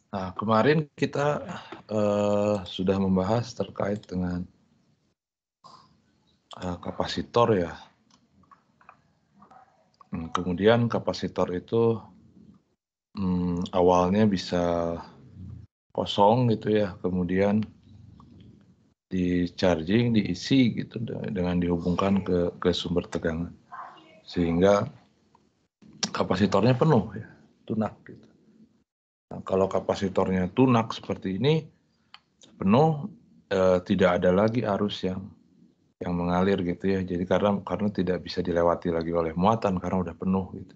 Nah, kemarin kita sudah membahas terkait dengan kapasitor ya. Kemudian kapasitor itu awalnya bisa kosong gitu ya, kemudian di charging, diisi gitu dengan dihubungkan ke sumber tegangan, sehingga kapasitornya penuh ya, tunak gitu. Nah, kalau kapasitornya tunak seperti ini penuh, tidak ada lagi arus yang mengalir gitu ya. Jadi karena tidak bisa dilewati lagi oleh muatan karena udah penuh gitu.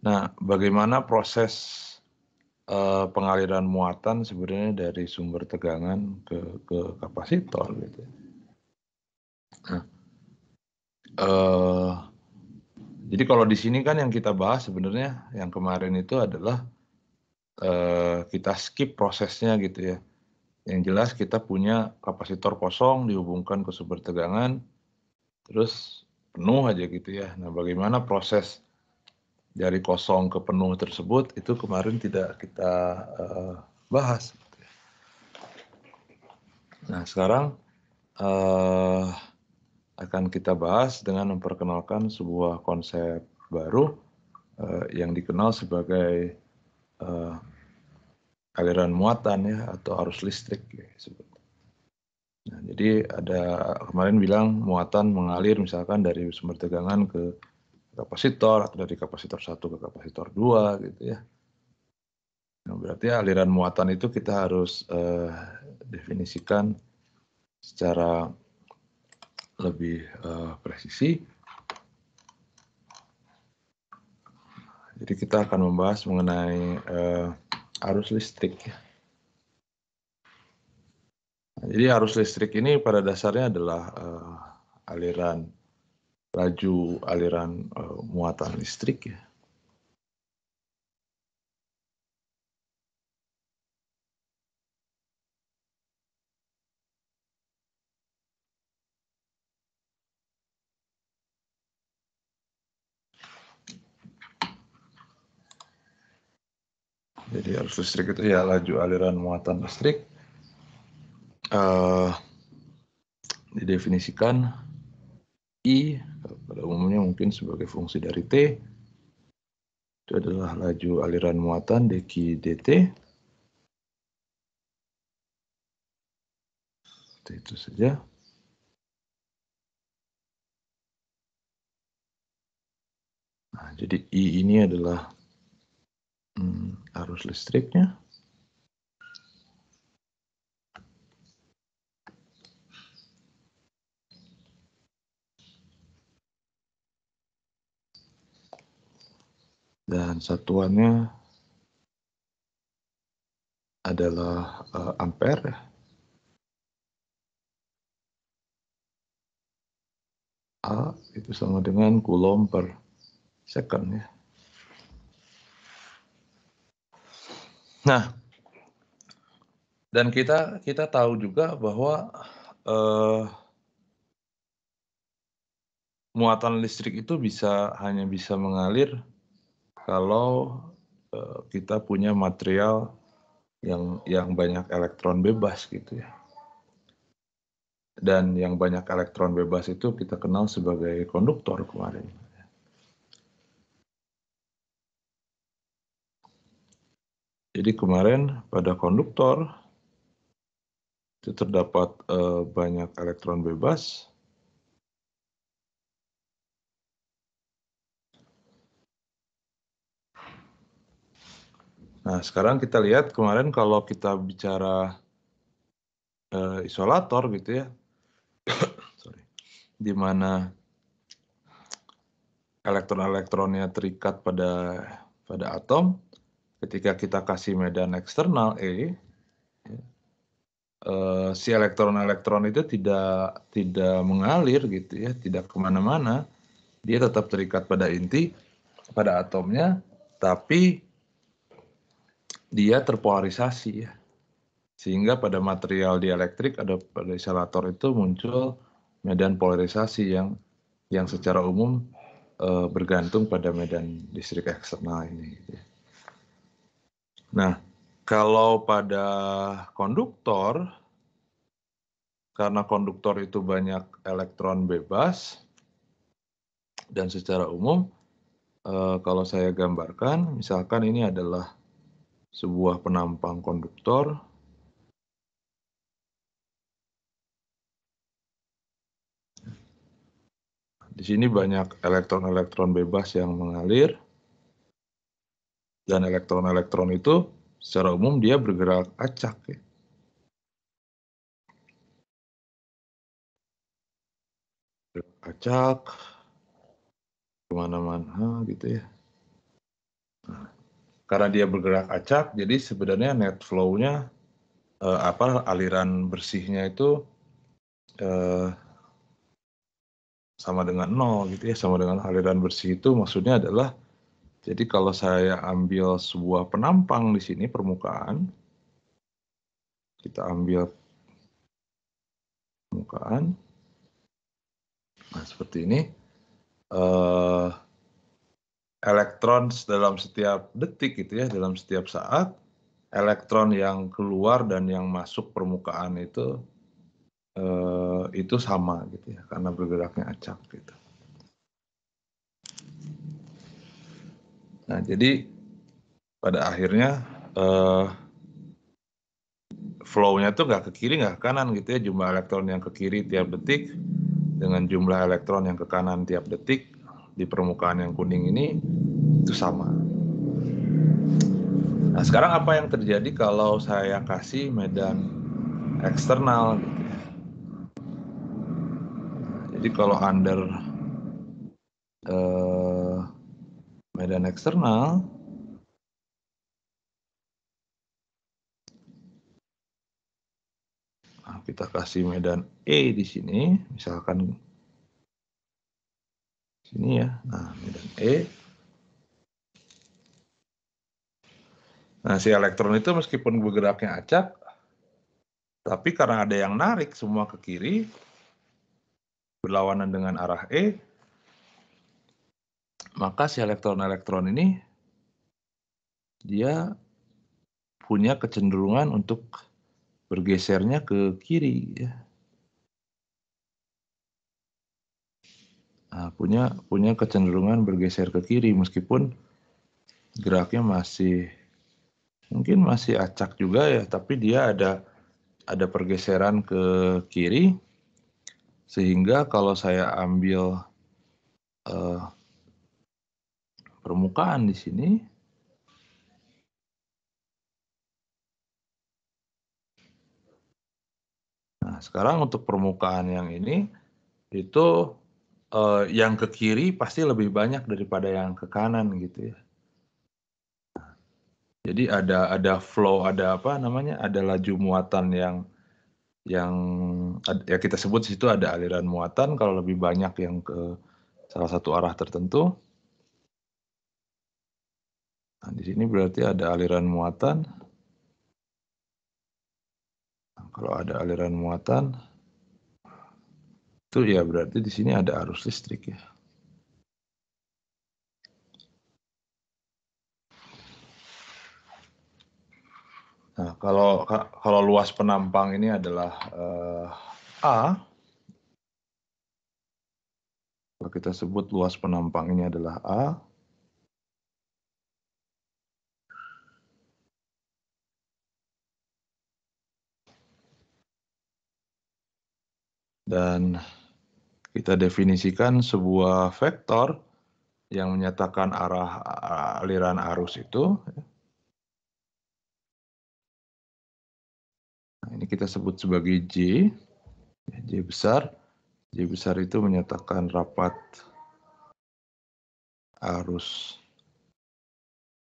Nah, bagaimana proses pengaliran muatan sebenarnya dari sumber tegangan ke kapasitor gitu. Nah, jadi kalau di sini kan yang kita bahas sebenarnya yang kemarin itu adalah kita skip prosesnya gitu ya. Yang jelas kita punya kapasitor kosong dihubungkan ke sumber tegangan, terus penuh aja gitu ya. Nah, bagaimana proses dari kosong ke penuh tersebut itu kemarin tidak kita bahas. Nah, sekarang akan kita bahas dengan memperkenalkan sebuah konsep baru yang dikenal sebagai aliran muatan ya atau arus listrik ya, sebetulnya. Nah, jadi ada kemarin bilang muatan mengalir misalkan dari sumber tegangan ke kapasitor atau dari kapasitor 1 ke kapasitor 2 gitu ya. Nah, berarti aliran muatan itu kita harus definisikan secara lebih presisi. Jadi kita akan membahas mengenai arus listrik. Nah, jadi arus listrik ini pada dasarnya adalah aliran laju aliran muatan listrik ya. Jadi arus listrik itu ya laju aliran muatan listrik. Didefinisikan I pada umumnya mungkin sebagai fungsi dari T. Itu adalah laju aliran muatan dq dt. Itu saja. Nah, jadi I ini adalah arus listriknya. Dan satuannya adalah ampere. A itu sama dengan coulomb per second ya. Nah, dan kita tahu juga bahwa muatan listrik itu hanya bisa mengalir kalau kita punya material yang banyak elektron bebas gitu ya. Dan yang banyak elektron bebas itu kita kenal sebagai konduktor kemarin. Jadi kemarin pada konduktor itu terdapat banyak elektron bebas. Nah, sekarang kita lihat kemarin kalau kita bicara isolator gitu ya, di mana elektron-elektronnya terikat pada atom. Ketika kita kasih medan eksternal E, si elektron-elektron itu tidak mengalir gitu ya, tidak kemana-mana. Dia tetap terikat pada inti, pada atomnya, tapi dia terpolarisasi ya. Sehingga pada material dielektrik pada isolator itu muncul medan polarisasi yang secara umum bergantung pada medan listrik eksternal ini. Nah, kalau pada konduktor, karena konduktor itu banyak elektron bebas, dan secara umum, kalau saya gambarkan, misalkan ini adalah sebuah penampang konduktor. Di sini banyak elektron-elektron bebas yang mengalir, dan elektron-elektron itu secara umum dia bergerak acak, ya. Acak kemana-mana gitu ya. Nah, karena dia bergerak acak, jadi sebenarnya net flow-nya aliran bersihnya itu sama dengan 0 gitu ya, sama dengan aliran bersih itu maksudnya adalah, jadi kalau saya ambil sebuah penampang di sini permukaan, kita ambil permukaan, nah seperti ini, elektron dalam setiap detik gitu ya, dalam setiap saat, elektron yang keluar dan yang masuk permukaan itu sama gitu ya, karena bergeraknya acak gitu. Nah, jadi pada akhirnya flow-nya tuh nggak ke kiri, nggak ke kanan gitu ya, jumlah elektron yang ke kiri tiap detik dengan jumlah elektron yang ke kanan tiap detik di permukaan yang kuning ini itu sama. Nah, sekarang apa yang terjadi kalau saya kasih medan eksternal gitu ya. Jadi kalau under medan eksternal, nah, kita kasih medan E di sini, misalkan sini ya, nah medan E. Nah, si elektron itu meskipun bergeraknya acak, tapi karena ada yang narik semua ke kiri, berlawanan dengan arah E, maka si elektron-elektron ini dia punya kecenderungan untuk bergesernya ke kiri ya. Nah, punya kecenderungan bergeser ke kiri meskipun geraknya mungkin masih acak juga ya, tapi dia ada pergeseran ke kiri, sehingga kalau saya ambil permukaan di sini, nah sekarang untuk permukaan yang ini itu yang ke kiri pasti lebih banyak daripada yang ke kanan gitu ya. Jadi ada flow, ada apa namanya, ada laju muatan yang ya kita sebut di situ ada aliran muatan kalau lebih banyak yang ke salah satu arah tertentu. Nah, di sini berarti ada aliran muatan. Nah, kalau ada aliran muatan, itu ya berarti di sini ada arus listrik ya. Nah, kalau luas penampang ini adalah A, kalau kita sebut luas penampang ini adalah A, dan kita definisikan sebuah vektor yang menyatakan arah aliran arus itu. Nah, ini kita sebut sebagai J, J besar. J besar itu menyatakan rapat arus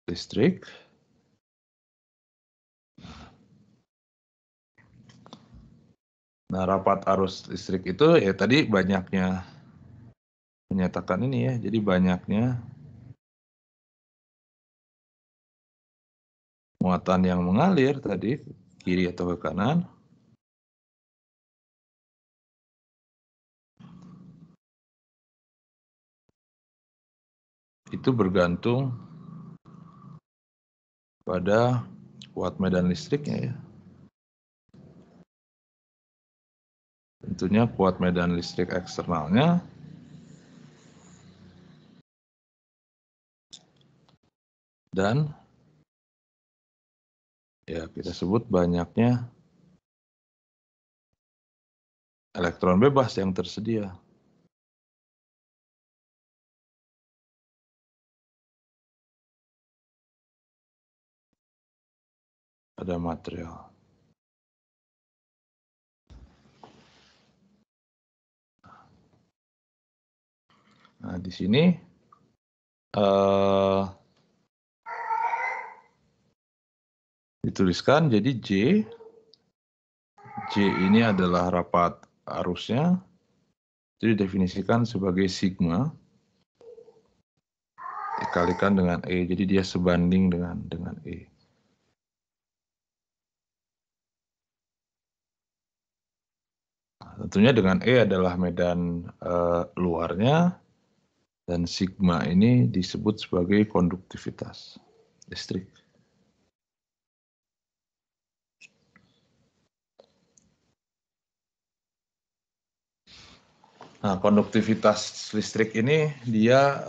listrik. Nah, rapat arus listrik itu ya tadi banyaknya menyatakan ini ya, jadi banyaknya muatan yang mengalir tadi kiri atau ke kanan. Itu bergantung pada kuat medan listriknya ya. Tentunya kuat medan listrik eksternalnya dan ya kita sebut banyaknya elektron bebas yang tersedia. Pada material. Nah, di sini dituliskan jadi J ini adalah rapat arusnya, itu didefinisikan sebagai sigma dikalikan dengan E, jadi dia sebanding dengan E. Tentunya dengan E adalah medan luarnya, dan sigma ini disebut sebagai konduktivitas listrik. Nah, konduktivitas listrik ini dia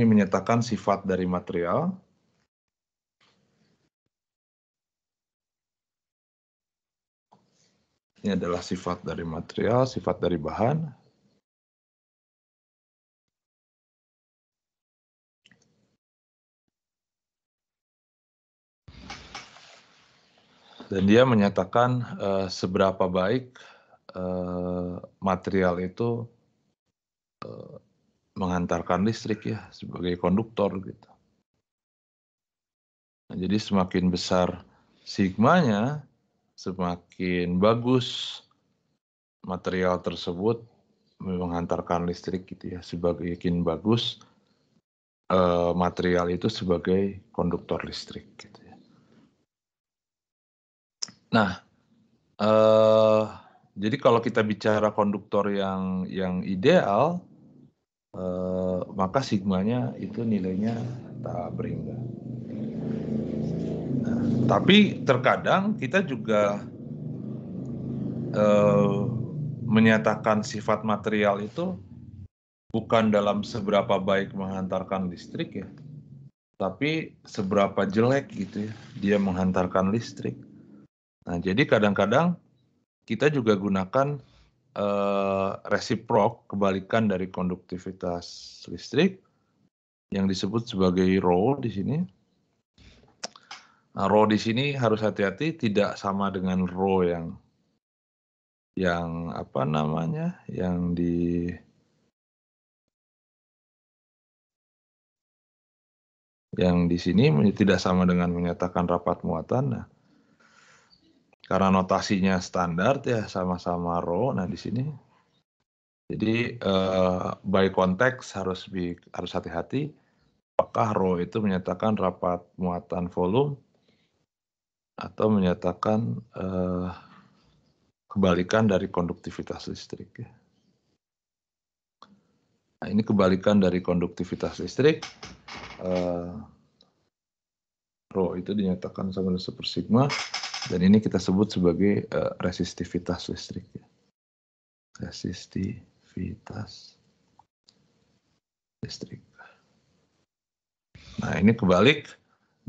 menyatakan sifat dari material. Ini adalah sifat dari material, sifat dari bahan. Dan dia menyatakan seberapa baik material itu menghantarkan listrik ya sebagai konduktor gitu. Nah, jadi semakin besar sigmanya, semakin bagus material tersebut menghantarkan listrik gitu ya, semakin bagus material itu sebagai konduktor listrik gitu ya. Nah, jadi kalau kita bicara konduktor yang ideal, maka sigmanya itu nilainya tak berhingga. Nah, tapi terkadang kita juga menyatakan sifat material itu bukan dalam seberapa baik menghantarkan listrik ya, tapi seberapa jelek gitu ya dia menghantarkan listrik. Nah, jadi kadang-kadang kita juga gunakan resiprok, kebalikan dari konduktivitas listrik yang disebut sebagai rho di sini. Nah, rho di sini harus hati-hati, tidak sama dengan rho yang apa namanya, yang di sini tidak sama dengan menyatakan rapat muatan. Nah, karena notasinya standar ya sama-sama rho. Nah, di sini jadi by konteks harus hati-hati. Apakah rho itu menyatakan rapat muatan volume atau menyatakan kebalikan dari konduktivitas listrik. Nah, ini kebalikan dari konduktivitas listrik. Rho itu dinyatakan sama dengan 1 sigma, dan ini kita sebut sebagai resistivitas listrik. Resistivitas listrik. Nah, ini kebalik.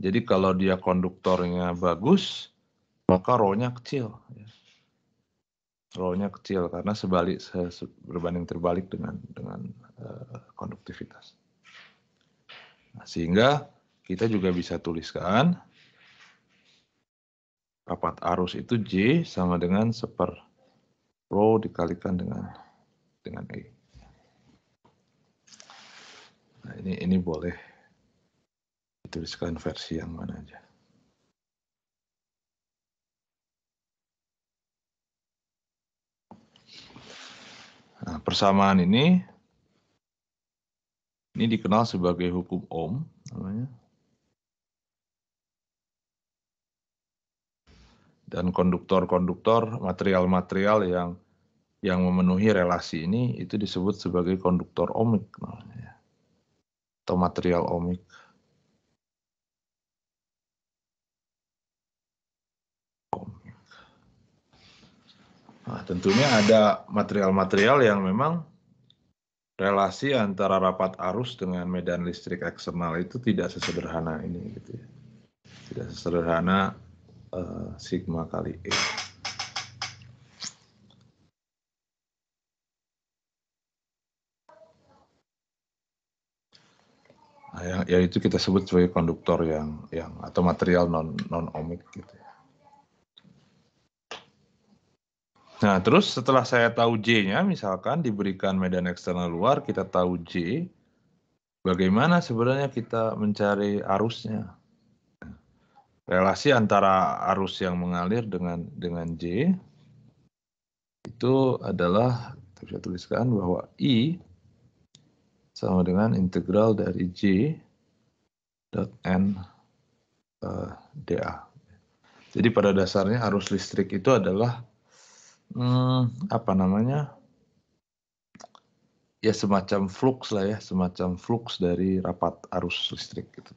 Jadi kalau dia konduktornya bagus, maka rho-nya kecil. Rho-nya kecil karena berbanding terbalik dengan konduktivitas. Nah, sehingga kita juga bisa tuliskan rapat arus itu J sama dengan 1/ρ dikalikan dengan E. Nah, ini boleh dituliskan versi yang mana aja. Nah, persamaan ini dikenal sebagai hukum Ohm namanya. Dan konduktor-konduktor, material-material yang memenuhi relasi ini itu disebut sebagai konduktor ohmik namanya, atau material ohmik. Nah, tentunya ada material-material yang memang relasi antara rapat arus dengan medan listrik eksternal itu tidak sesederhana ini, gitu ya. Tidak sesederhana sigma kali E. Nah, yang itu kita sebut sebagai konduktor yang atau material non ohmik gitu ya. Nah, terus setelah saya tahu J-nya, misalkan diberikan medan eksternal luar, kita tahu J, bagaimana sebenarnya kita mencari arusnya? Relasi antara arus yang mengalir dengan J itu adalah, kita bisa tuliskan bahwa I sama dengan integral dari J dot N dA. Jadi pada dasarnya arus listrik itu adalah apa namanya? Ya semacam flux lah ya, semacam flux dari rapat arus listrik gitu.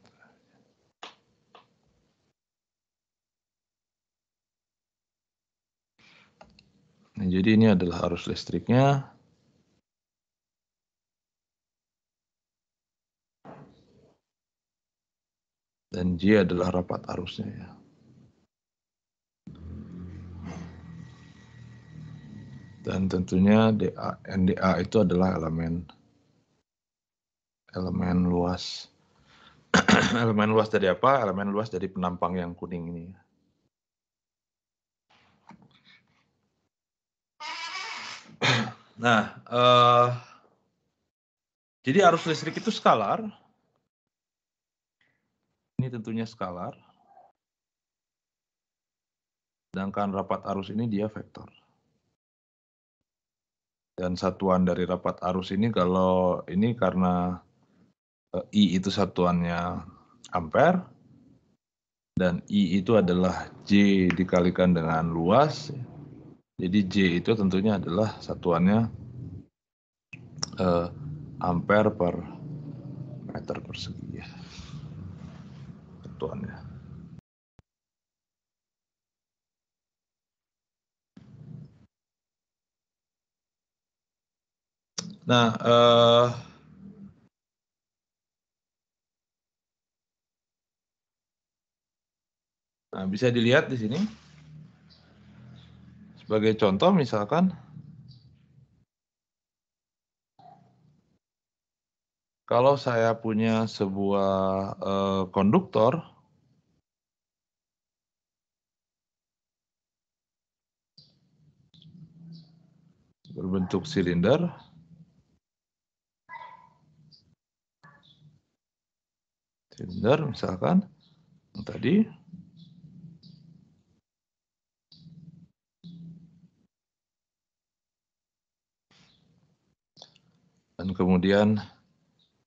Nah, jadi ini adalah arus listriknya. Dan J adalah rapat arusnya ya. Dan tentunya NDA itu adalah elemen luas. Elemen luas dari apa? Elemen luas dari penampang yang kuning ini. Nah, jadi arus listrik itu skalar. Ini tentunya skalar. Sedangkan rapat arus ini dia vektor. Dan satuan dari rapat arus ini kalau ini karena I itu satuannya ampere, dan I itu adalah J dikalikan dengan luas. Jadi J itu tentunya adalah satuannya ampere per meter persegi ya. Satuannya. Nah, bisa dilihat di sini. Sebagai contoh misalkan, kalau saya punya sebuah konduktor, berbentuk silinder, misalkan, yang tadi, dan kemudian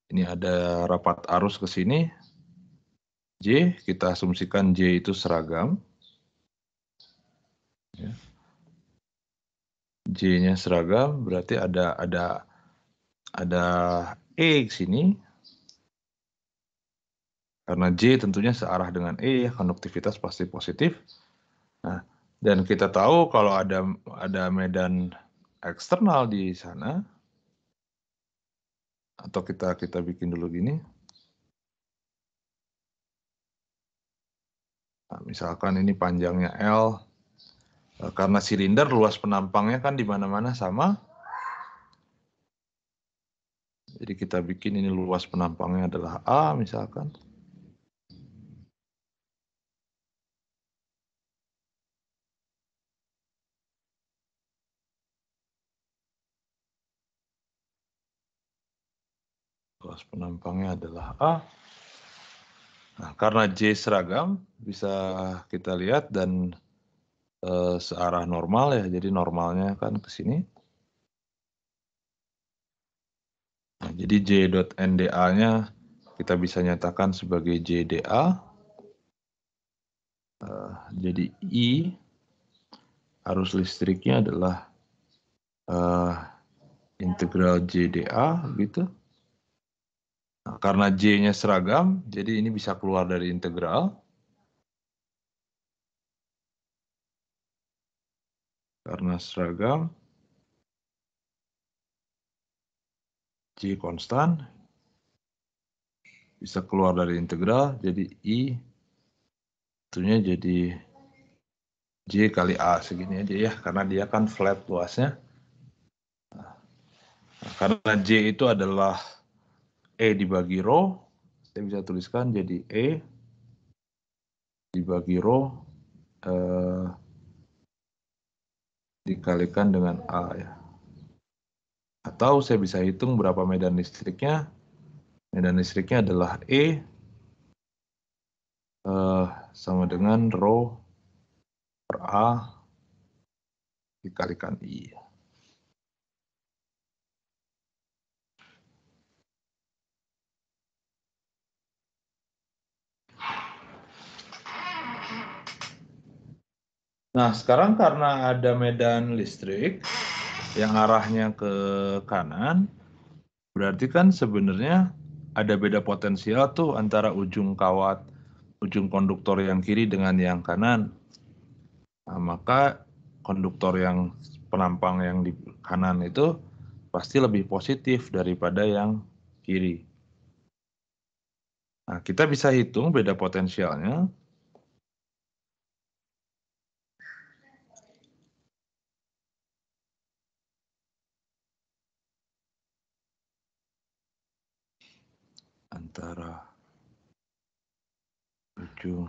ini ada rapat arus ke sini, J, kita asumsikan J itu seragam. Ya. J-nya seragam, berarti ada E di sini. Karena J tentunya searah dengan E, ya, konduktivitas pasti positif. Nah, dan kita tahu kalau ada medan eksternal di sana, atau kita bikin dulu gini. Nah, misalkan ini panjangnya L, karena silinder luas penampangnya kan di mana-mana sama. Jadi kita bikin ini luas penampangnya adalah A misalkan. Luas penampangnya adalah A. Nah, karena J seragam, bisa kita lihat dan searah normal ya, jadi normalnya kan ke sini. Nah, jadi J.NDA-nya kita bisa nyatakan sebagai JDA. Jadi I, arus listriknya adalah integral JDA, gitu. Nah, karena J-nya seragam, jadi ini bisa keluar dari integral. Karena seragam, J konstan, bisa keluar dari integral, jadi I, tentunya jadi J kali A, segini aja ya, karena dia kan flat luasnya. Nah, karena J itu adalah E dibagi rho, saya bisa tuliskan jadi E dibagi rho dikalikan dengan A ya. Atau saya bisa hitung berapa medan listriknya. Medan listriknya adalah E sama dengan rho per A dikalikan I. Nah, sekarang karena ada medan listrik yang arahnya ke kanan, berarti kan sebenarnya ada beda potensial tuh antara ujung kawat, ujung konduktor yang kiri dengan yang kanan. Nah, maka konduktor yang penampang yang di kanan itu pasti lebih positif daripada yang kiri. Nah, kita bisa hitung beda potensialnya. Antara ujung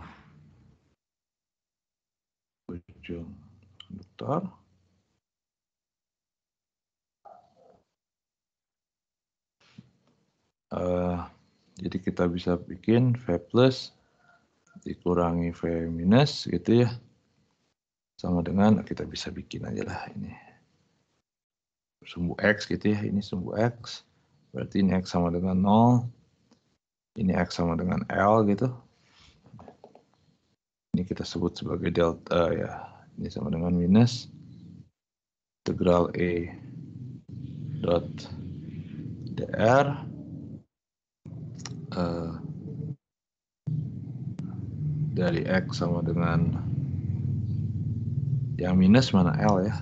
konduktor jadi kita bisa bikin V plus dikurangi V minus gitu ya, sama dengan kita bisa bikin aja lah ini sumbu X gitu ya, ini sumbu X, berarti ini X sama dengan 0, ini X sama dengan L gitu, ini kita sebut sebagai delta ya, ini sama dengan minus integral E dot dr dari X sama dengan yang minus mana L ya,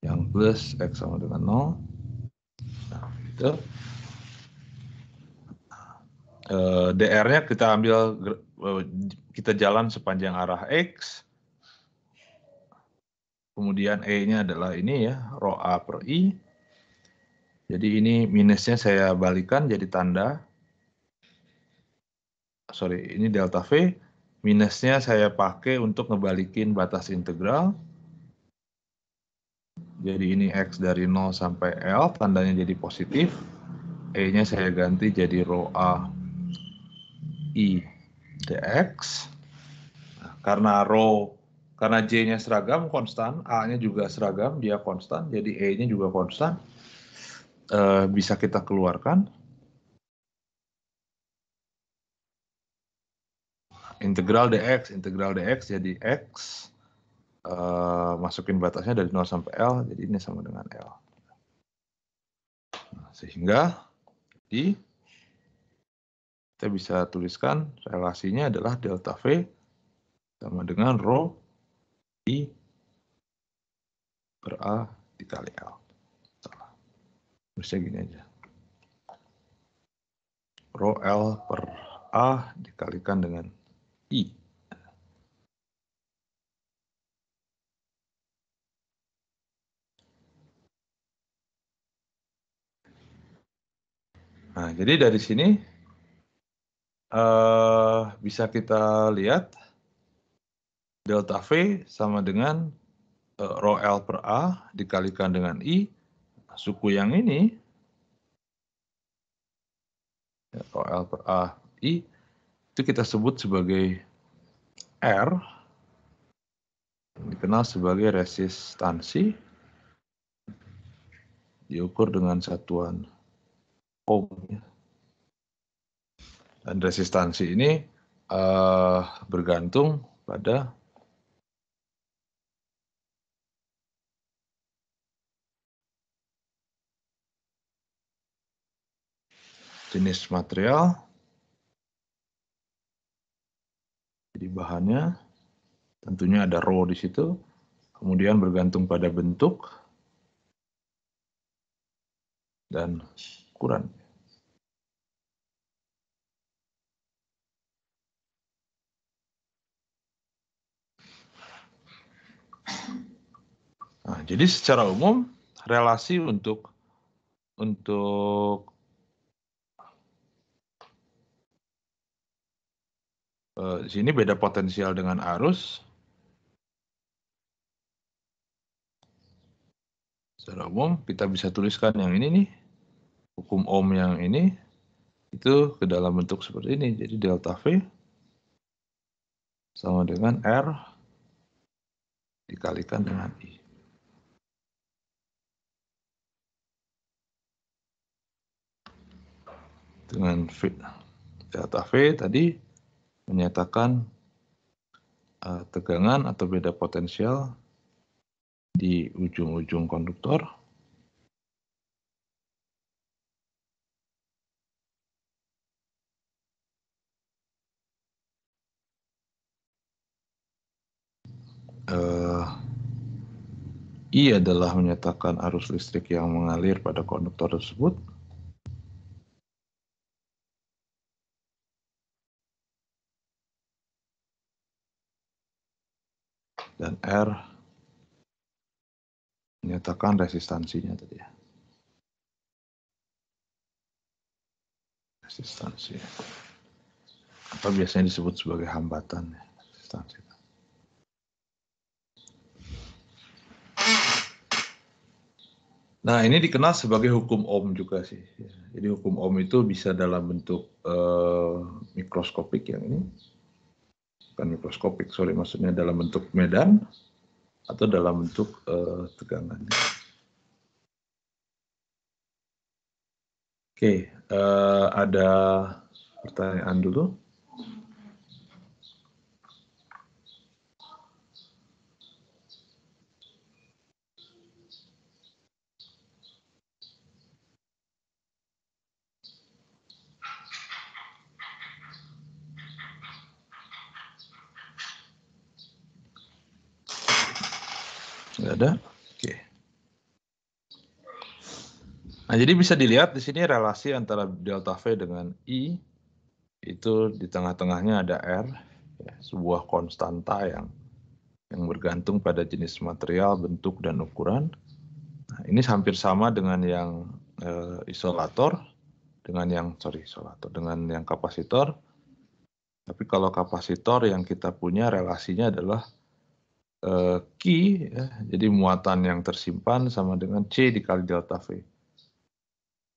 yang plus X sama dengan 0. Nah, itu DR-nya kita ambil, kita jalan sepanjang arah X, kemudian E-nya adalah ini ya, rho A per I. Jadi ini minusnya saya balikan jadi tanda, sorry, ini delta V, minusnya saya pakai untuk ngebalikin batas integral. Jadi ini X dari 0 sampai L, tandanya jadi positif. E-nya saya ganti jadi rho A I dx. Nah, karena J-nya seragam konstan, A-nya juga seragam, dia konstan, jadi E-nya juga konstan. Bisa kita keluarkan. Integral dx jadi X, masukin batasnya dari 0 sampai L, jadi ini sama dengan L. Nah, sehingga kita bisa tuliskan relasinya adalah delta V sama dengan rho I per A dikali L. Terusnya gini aja. Rho L per A dikalikan dengan I. Nah, jadi dari sini bisa kita lihat delta V sama dengan rho L per A dikalikan dengan I. Suku yang ini, rho L per A I, itu kita sebut sebagai R, dikenal sebagai resistansi, diukur dengan satuan ohm. Dan resistansi ini bergantung pada jenis material, jadi bahannya, tentunya ada rho di situ, kemudian bergantung pada bentuk dan ukuran. Nah, jadi secara umum relasi untuk di sini beda potensial dengan arus. Secara umum kita bisa tuliskan yang ini nih, hukum Ohm yang ini itu ke dalam bentuk seperti ini. Jadi delta V sama dengan R dikalikan dengan I. Dengan V, delta V tadi menyatakan tegangan atau beda potensial di ujung-ujung konduktor. I adalah menyatakan arus listrik yang mengalir pada konduktor tersebut. Dan R menyatakan resistansinya tadi ya. Resistansi. Atau biasanya disebut sebagai hambatan ya, resistansi. Nah, ini dikenal sebagai hukum Ohm juga sih. Jadi hukum Ohm itu bisa dalam bentuk mikroskopik yang ini. Bukan mikroskopik, sorry, maksudnya dalam bentuk medan atau dalam bentuk tegangan. Oke, ada pertanyaan dulu. Nggak ada? Oke. Nah, jadi bisa dilihat di sini relasi antara delta V dengan I, itu di tengah-tengahnya ada R, ya, sebuah konstanta yang bergantung pada jenis material, bentuk, dan ukuran. Nah, ini hampir sama dengan yang isolator, dengan yang kapasitor. Tapi kalau kapasitor yang kita punya relasinya adalah Q, ya, jadi muatan yang tersimpan sama dengan C dikali delta V.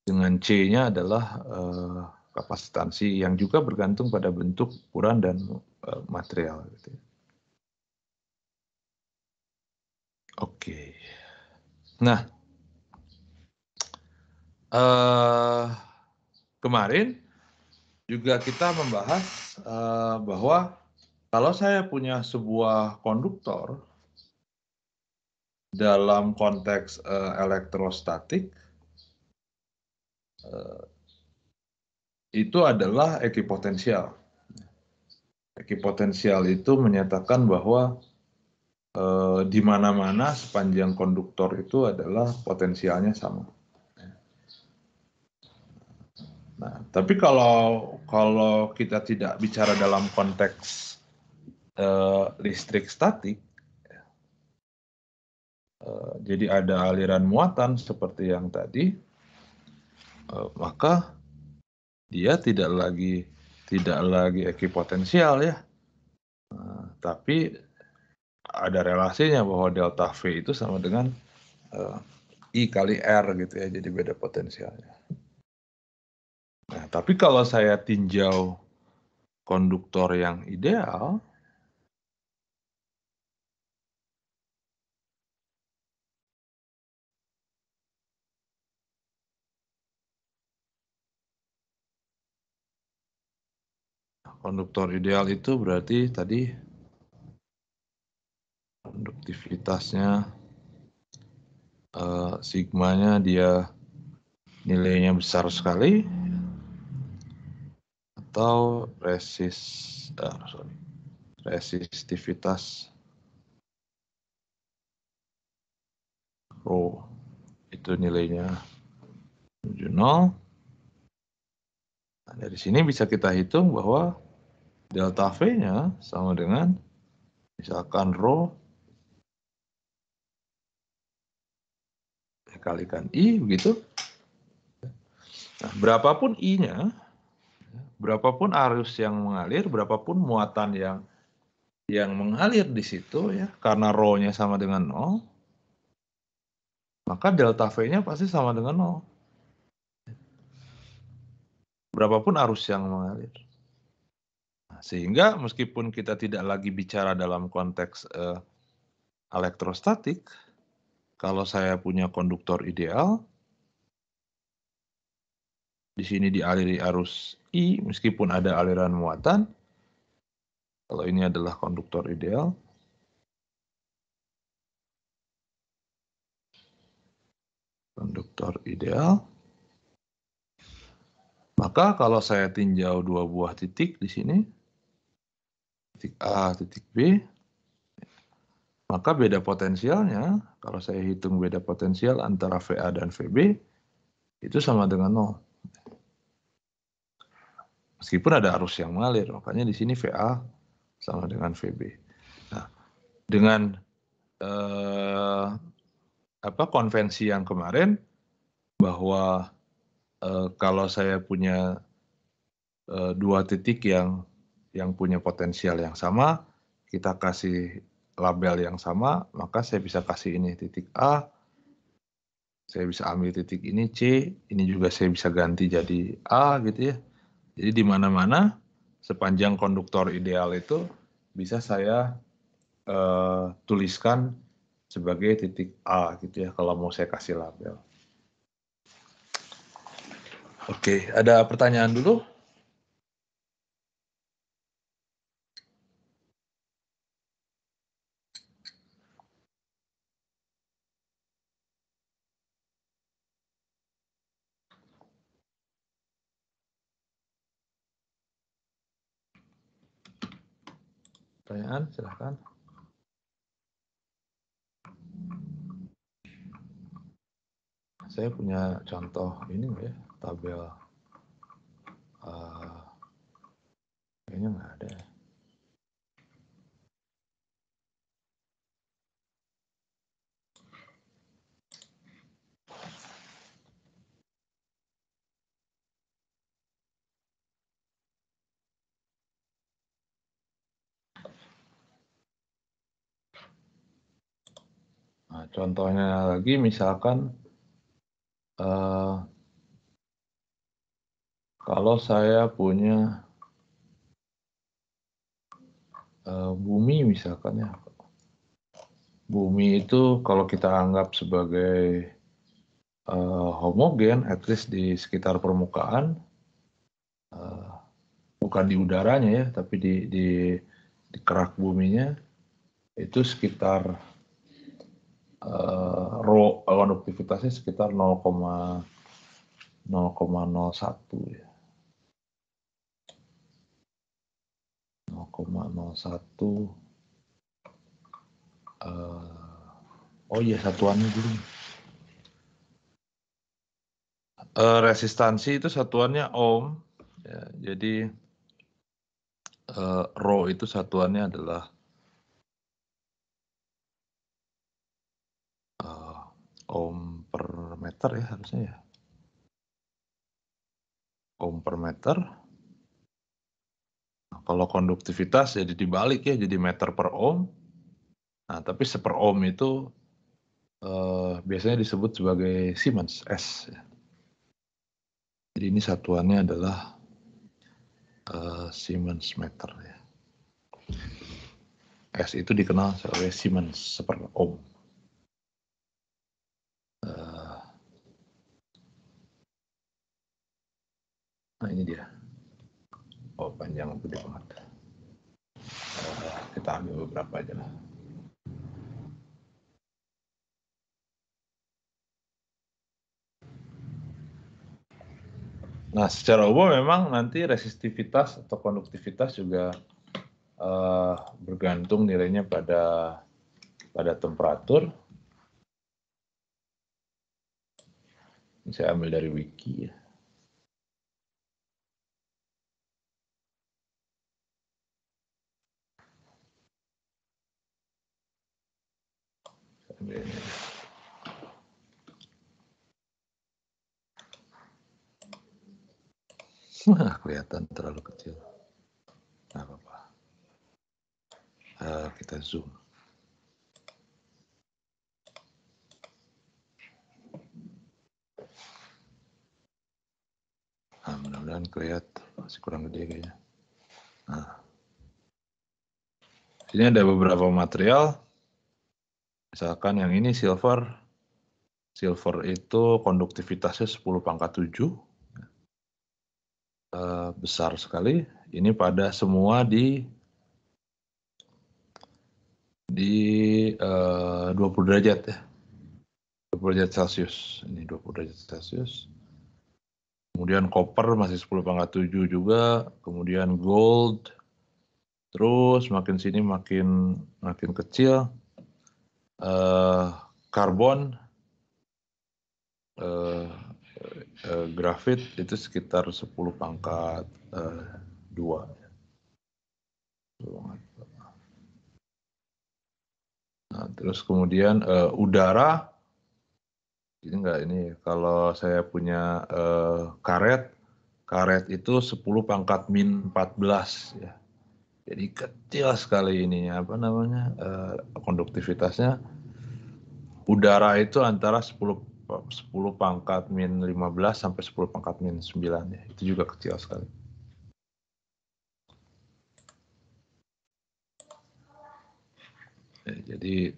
Dengan C-nya adalah kapasitansi yang juga bergantung pada bentuk, ukuran, dan material. Gitu. Oke. Nah, kemarin juga kita membahas bahwa kalau saya punya sebuah konduktor dalam konteks elektrostatik, itu adalah ekipotensial. Ekipotensial itu menyatakan bahwa di mana-mana sepanjang konduktor itu adalah potensialnya sama. Nah, tapi kalau kita tidak bicara dalam konteks listrik statik, jadi ada aliran muatan seperti yang tadi, maka dia tidak lagi ekipotensial ya, tapi ada relasinya bahwa delta V itu sama dengan I kali R gitu ya, jadi beda potensialnya. Nah, tapi kalau saya tinjau konduktor yang ideal, konduktor ideal itu berarti tadi konduktivitasnya sigmanya dia nilainya besar sekali, atau resistivitas Rho itu nilainya menuju 0. Nah, dari sini bisa kita hitung bahwa delta V-nya sama dengan misalkan Rho dikalikan I begitu. Nah, berapapun I-nya, berapapun arus yang mengalir, berapapun muatan yang mengalir di situ ya, karena Rho-nya sama dengan 0, maka delta V-nya pasti sama dengan 0. Berapapun arus yang mengalir. Nah, sehingga meskipun kita tidak lagi bicara dalam konteks elektrostatik, kalau saya punya konduktor ideal, di sini dialiri arus I, meskipun ada aliran muatan, kalau ini adalah konduktor ideal, maka kalau saya tinjau dua buah titik di sini, titik A, titik B, maka beda potensialnya, kalau saya hitung beda potensial antara VA dan VB, itu sama dengan 0. Meskipun ada arus yang mengalir, makanya di sini VA sama dengan VB. Nah, dengan konvensi yang kemarin, bahwa kalau saya punya dua titik yang punya potensial yang sama, kita kasih label yang sama, maka saya bisa kasih ini titik A, saya bisa ambil titik ini C, ini juga saya bisa ganti jadi A gitu ya. Jadi di mana-mana sepanjang konduktor ideal itu bisa saya tuliskan sebagai titik A gitu ya, kalau mau saya kasih label. Oke, ada pertanyaan dulu? Pertanyaan, silahkan. Saya punya contoh ini nggak ya, tabel. Kayaknya nggak ada. Nah, contohnya lagi misalkan kalau saya punya bumi misalkan ya. Bumi itu kalau kita anggap sebagai homogen, at least di sekitar permukaan, bukan di udaranya ya, tapi di kerak buminya, itu sekitar rho konduktivitasnya sekitar 0,01 ya. 0,01. Oh iya, satuannya dulu. Resistansi itu satuannya ohm. Ya, jadi rho itu satuannya adalah ohm per meter ya harusnya ya. Ohm per meter. Nah, kalau konduktivitas jadi dibalik ya, jadi meter per ohm. Nah, tapi seper ohm itu biasanya disebut sebagai Siemens S. Jadi ini satuannya adalah Siemens meter ya. S itu dikenal sebagai Siemens seper ohm. Nah ini dia. Oh panjang gede banget. Kita ambil beberapa aja lah. Nah secara umum memang nanti resistivitas atau konduktivitas juga bergantung nilainya pada temperatur. Ini saya ambil dari wiki ya. Saya ambil ini. Wah, kelihatan terlalu kecil. Nggak apa-apa. Kita zoom. Nah, mudah-mudahan kelihatan. Masih kurang gede kayaknya. Nah. Ini ada beberapa material. Misalkan yang ini silver. Silver itu konduktivitasnya 10 pangkat 7. Besar sekali. Ini pada semua di 20 derajat ya. 20 derajat Celcius. Ini 20 derajat Celcius. Kemudian copper masih 10 pangkat 7 juga. Kemudian gold. Terus makin sini makin kecil. Karbon. Grafit itu sekitar 10 pangkat 2. Nah, terus kemudian udara, ini enggak ini kalau saya punya karet itu 10 pangkat min 14 ya. Jadi kecil sekali ini apa namanya konduktivitasnya. Udara itu antara 10 pangkat min 15 sampai 10 pangkat min 9 ya. Itu juga kecil sekali. Jadi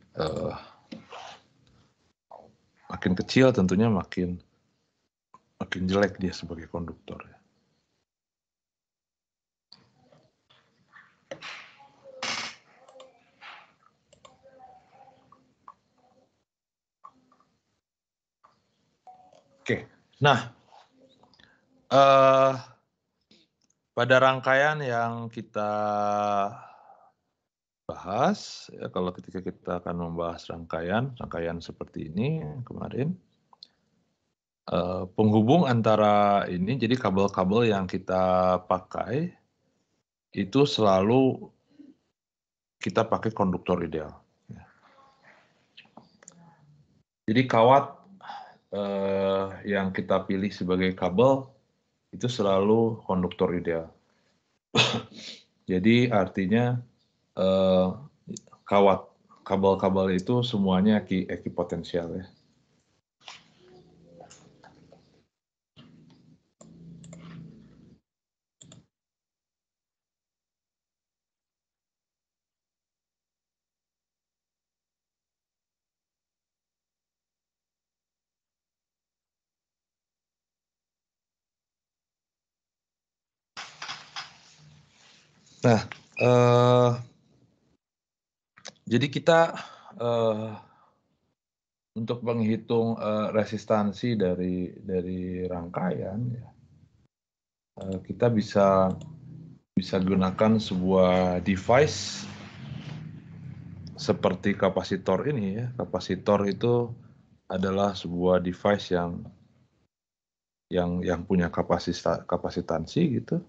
makin kecil tentunya makin jelek dia sebagai konduktor. Oke, nah pada rangkaian yang kita bahas, ya, kalau ketika kita akan membahas rangkaian seperti ini kemarin, penghubung antara ini, jadi kabel-kabel yang kita pakai itu selalu kita pakai konduktor ideal. Jadi kawat yang kita pilih sebagai kabel itu selalu konduktor ideal. Jadi artinya kabel-kabel itu semuanya ekipotensial ya. Nah, jadi kita untuk menghitung resistansi dari rangkaian, ya, kita bisa gunakan sebuah device seperti kapasitor ini ya. Kapasitor itu adalah sebuah device yang punya kapasitansi gitu.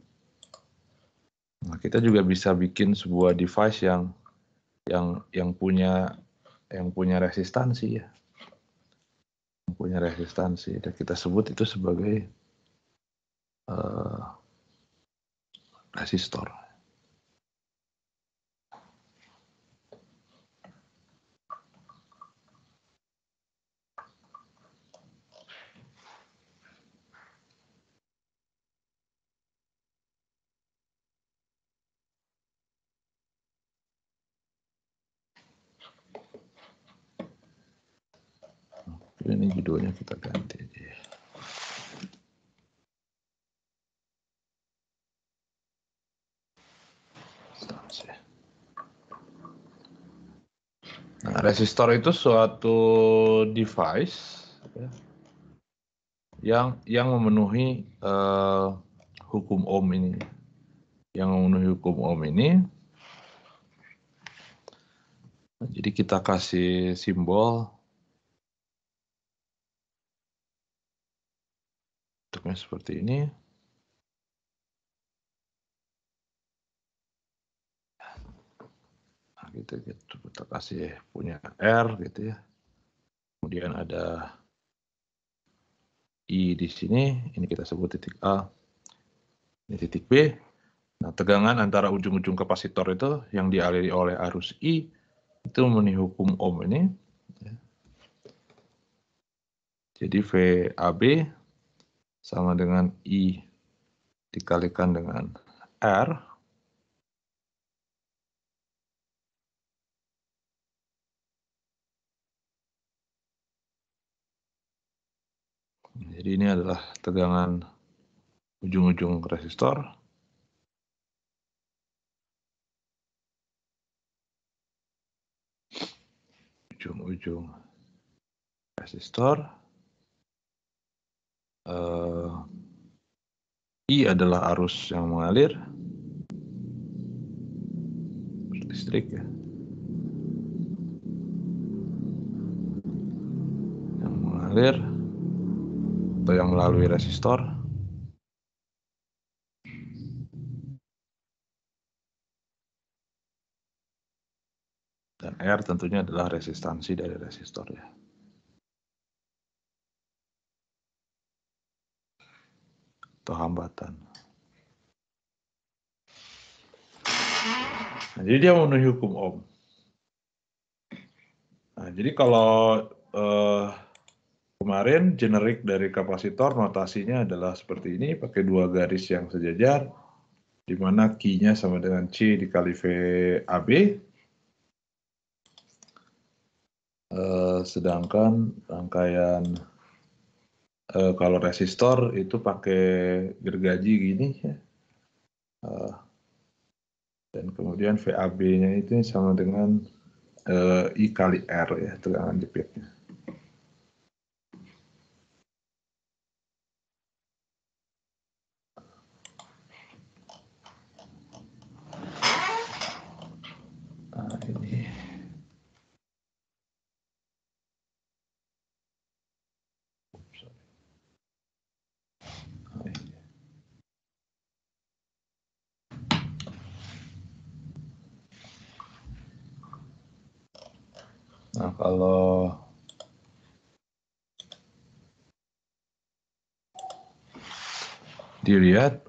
Nah, kita juga bisa bikin sebuah device yang punya resistansi ya. Yang punya resistansi dan kita sebut itu sebagai resistor. Ini judulnya kita ganti aja. Nah, resistor itu suatu device ya, yang memenuhi hukum Ohm ini. Yang memenuhi hukum Ohm ini. Jadi kita kasih simbol bentuknya seperti ini. Nah, gitu, kita kasih punya R gitu ya. Kemudian ada I di sini, ini kita sebut titik A, ini titik B. Nah, tegangan antara ujung-ujung kapasitor itu yang dialiri oleh arus I itu memenuhi hukum Ohm ini. Jadi VAB sama dengan I dikalikan dengan R. Jadi ini adalah tegangan ujung-ujung resistor. Ujung-ujung resistor. I adalah arus yang mengalir. Listrik ya. Yang mengalir atau yang melalui resistor. Dan R tentunya adalah resistansi dari resistor ya. Atau hambatan. Nah, jadi dia memenuhi hukum Ohm. Nah, jadi kalau kemarin generik dari kapasitor notasinya adalah seperti ini, pakai dua garis yang sejajar, di mana Q-nya sama dengan C dikali VAB. Sedangkan rangkaian kalau resistor itu pakai gergaji gini ya. Dan kemudian VAB-nya itu sama dengan I kali R ya, tegangan jepitnya. Nah, ini. Nah, kalau dilihat,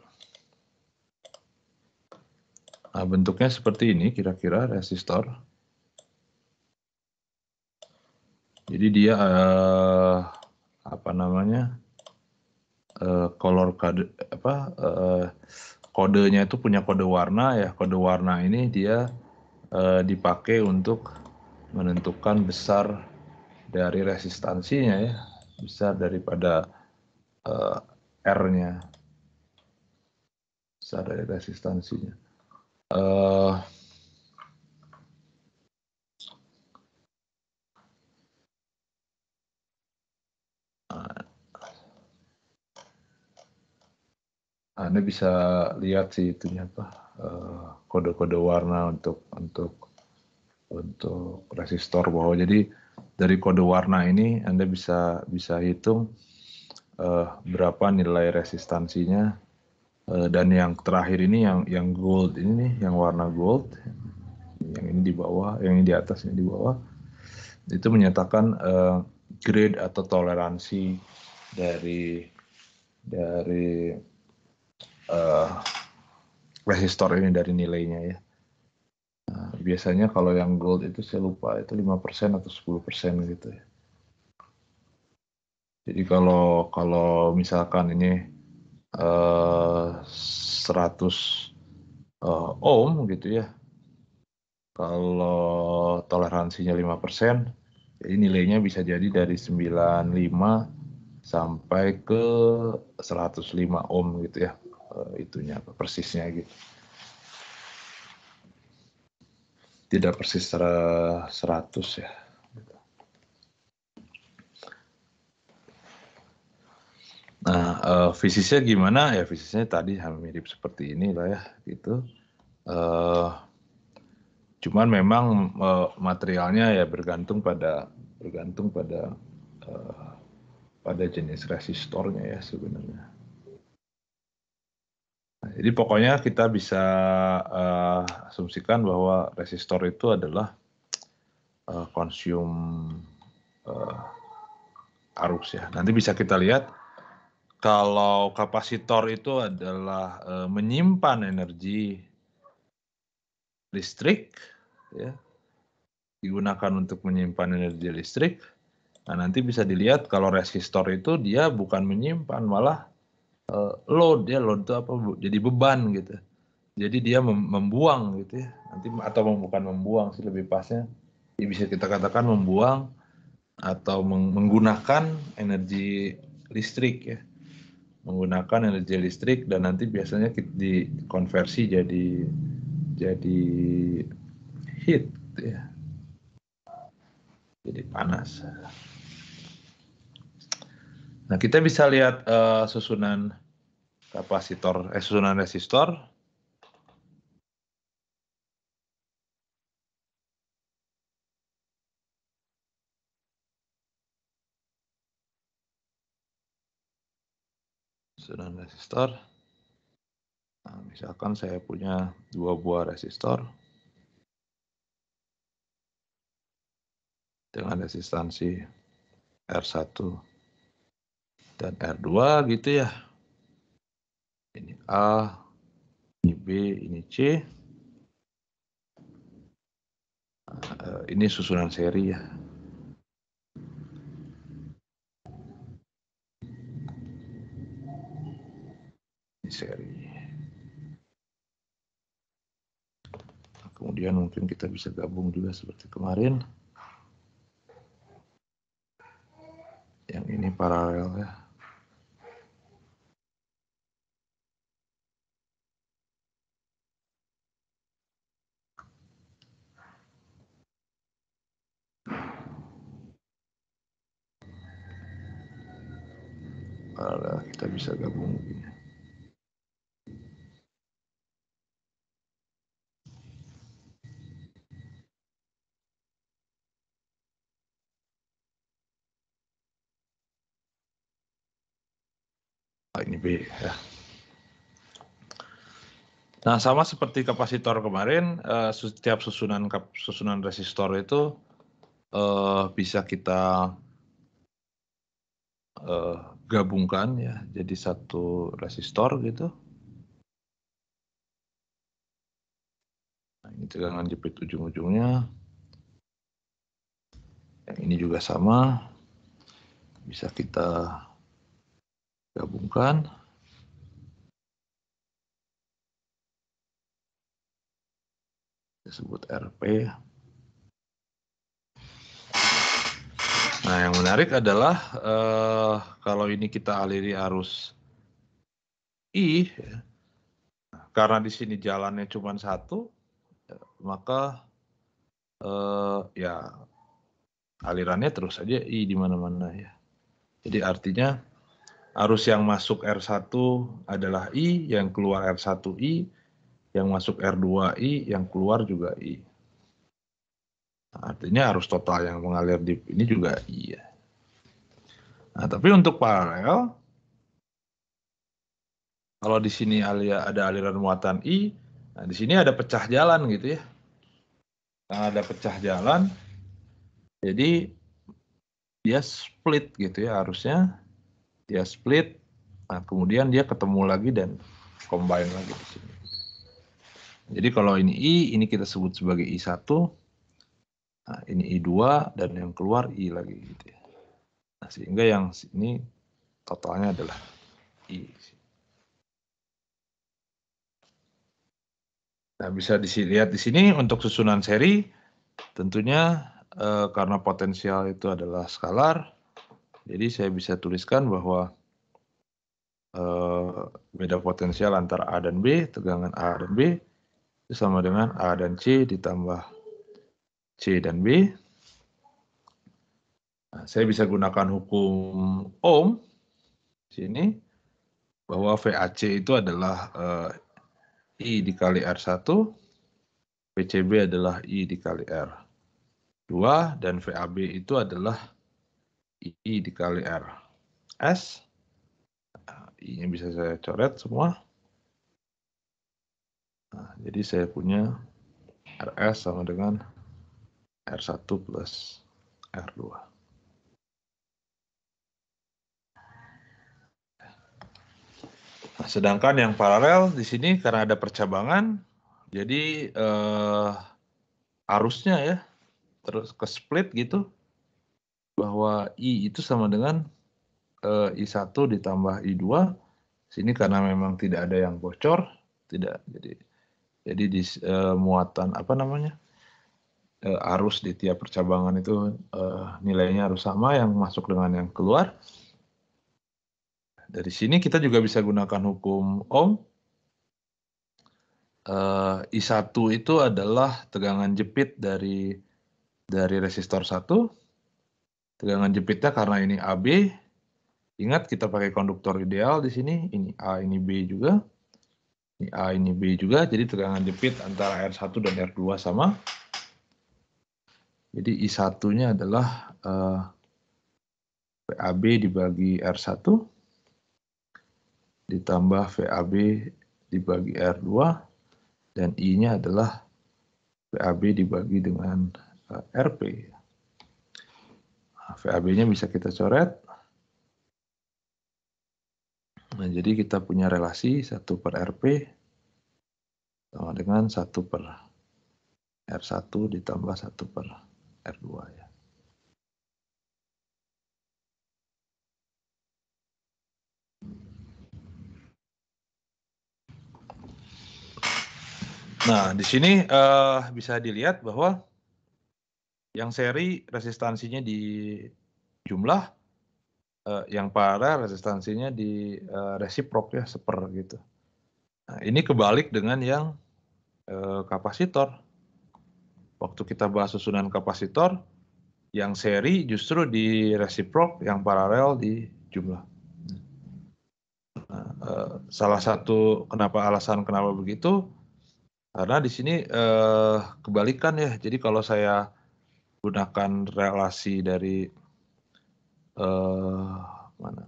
nah bentuknya seperti ini kira-kira resistor. Jadi dia apa namanya, color code kodenya itu punya kode warna ya. Kode warna ini dia dipakai untuk menentukan besar dari resistansinya ya, besar daripada R-nya, besar dari resistansinya. Anda bisa lihat sih itunya apa, kode-kode warna untuk resistor bahwa jadi dari kode warna ini Anda bisa hitung berapa nilai resistansinya, dan yang terakhir ini yang gold ini nih, yang warna gold, yang ini di bawah, yang ini di atas, ini di bawah, itu menyatakan grade atau toleransi dari resistor ini, dari nilainya ya. Nah, biasanya kalau yang gold itu saya lupa itu 5% atau 10% gitu ya. Jadi kalau misalkan ini 100 ohm gitu ya, kalau toleransinya 5%, jadi nilainya bisa jadi dari 95 sampai ke 105 ohm gitu ya, itunya persisnya gitu. Tidak persis secara 100 ya. Nah, fisiknya gimana ya? Fisiknya tadi mirip seperti ini lah ya, gitu. Cuman memang materialnya ya bergantung pada pada jenis resistornya ya sebenarnya. Jadi pokoknya kita bisa asumsikan bahwa resistor itu adalah konsum arus ya. Nanti bisa kita lihat kalau kapasitor itu adalah menyimpan energi listrik, ya, digunakan untuk menyimpan energi listrik. Nah, nanti bisa dilihat kalau resistor itu dia bukan menyimpan, malah load ya, load itu apa? Jadi beban gitu. Jadi dia membuang gitu ya. Nanti atau bukan membuang sih lebih pasnya. Bisa kita katakan membuang atau menggunakan energi listrik ya. Menggunakan energi listrik dan nanti biasanya dikonversi jadi heat ya. Jadi panas. Nah, kita bisa lihat susunan kapasitor, susunan resistor. Susunan resistor. Nah, misalkan saya punya 2 buah resistor dengan resistansi R1 dan R2 gitu ya. Ini A, ini B, ini C. Ini susunan seri ya. Ini seri. Kemudian mungkin kita bisa gabung juga seperti kemarin. Yang ini paralel ya. Paralel kita bisa gabung begini. Nah, ini B ya. Nah, sama seperti kapasitor kemarin, setiap susunan resistor itu bisa kita gabungkan ya, jadi satu resistor gitu. Nah, ini tegangan jepit ujung-ujungnya. Yang ini juga sama, bisa kita gabungkan. Disebut RP. Nah, yang menarik adalah kalau ini kita aliri arus I, ya, karena di sini jalannya cuma satu, maka ya alirannya terus saja I di mana-mana ya. Jadi artinya arus yang masuk R1 adalah I, yang keluar R1I, yang masuk R2I, yang keluar juga I. Nah, artinya arus total yang mengalir di ini juga I ya. Nah, tapi untuk paralel, kalau di sini ada aliran muatan I, nah di sini ada pecah jalan gitu ya. Nah, ada pecah jalan, jadi dia split gitu ya arusnya, dia split, nah kemudian dia ketemu lagi dan combine lagi di sini. Jadi kalau ini I, ini kita sebut sebagai I1, nah ini I2, dan yang keluar I lagi gitu ya. Nah, sehingga yang ini totalnya adalah I. Nah, bisa dilihat di sini untuk susunan seri, tentunya karena potensial itu adalah skalar, jadi saya bisa tuliskan bahwa beda potensial antara A dan B, tegangan A dan B, itu sama dengan A dan C ditambah C dan B. Nah, saya bisa gunakan hukum Ohm di sini, bahwa VAC itu adalah I dikali R1, VCB adalah I dikali R2, dan VAB itu adalah I dikali R. S, I-nya bisa saya coret semua. Nah, jadi saya punya RS sama dengan R1 plus R2. Nah, sedangkan yang paralel di sini karena ada percabangan, jadi arusnya ya terus ke split gitu, bahwa I itu sama dengan I1 ditambah I2. Sini karena memang tidak ada yang bocor, tidak, jadi di muatan apa namanya, arus di tiap percabangan itu nilainya harus sama yang masuk dengan yang keluar. Dari sini kita juga bisa gunakan hukum Ohm. I1 itu adalah tegangan jepit dari resistor 1. Tegangan jepitnya karena ini AB. Ingat kita pakai konduktor ideal di sini, ini A, ini B juga. Ini A, ini B juga, jadi tegangan jepit antara R1 dan R2 sama. Jadi I1-nya adalah VAB dibagi R1 ditambah VAB dibagi R2, dan I-nya adalah VAB dibagi dengan RP. Nah, VAB-nya bisa kita coret. Nah, jadi kita punya relasi 1 per RP sama dengan 1 per R1 ditambah 1 per R2 ya. Nah, di sini bisa dilihat bahwa yang seri resistansinya di jumlah, yang paralel resistansinya di resiprok ya, seper gitu. Nah, ini kebalik dengan yang kapasitor. Waktu kita bahas susunan kapasitor, yang seri justru di resiprok, yang paralel di jumlah. Nah, salah satu alasan kenapa begitu, karena di sini kebalikan ya. Jadi kalau saya gunakan relasi dari mana?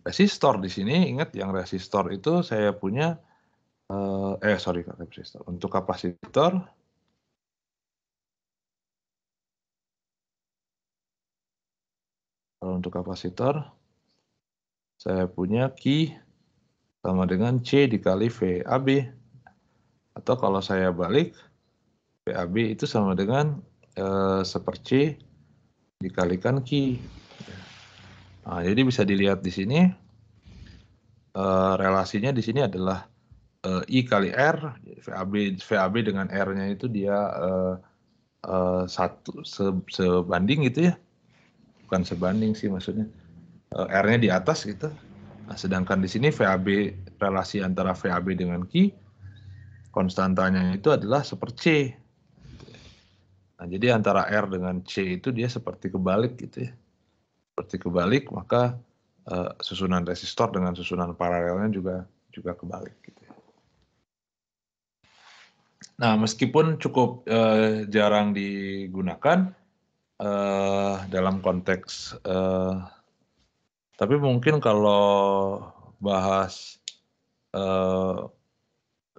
Resistor di sini, ingat yang resistor itu saya punya sorry, resistor. Untuk kapasitor, kalau untuk kapasitor saya punya Q sama dengan C dikali VAB, atau kalau saya balik, VAB itu sama dengan 1 per C dikalikan Q. Nah, jadi bisa dilihat di sini relasinya di sini adalah I kali R, VAB dengan R-nya itu dia sebanding gitu ya, bukan sebanding sih maksudnya, R-nya di atas gitu. Nah, sedangkan di sini VAB, relasi antara VAB dengan Q, konstantanya itu adalah 1 per C. Nah, jadi antara R dengan C itu dia seperti kebalik gitu ya. Seperti kebalik, maka susunan resistor dengan susunan paralelnya juga kebalik gitu ya. Nah, meskipun cukup jarang digunakan dalam konteks, tapi mungkin kalau bahas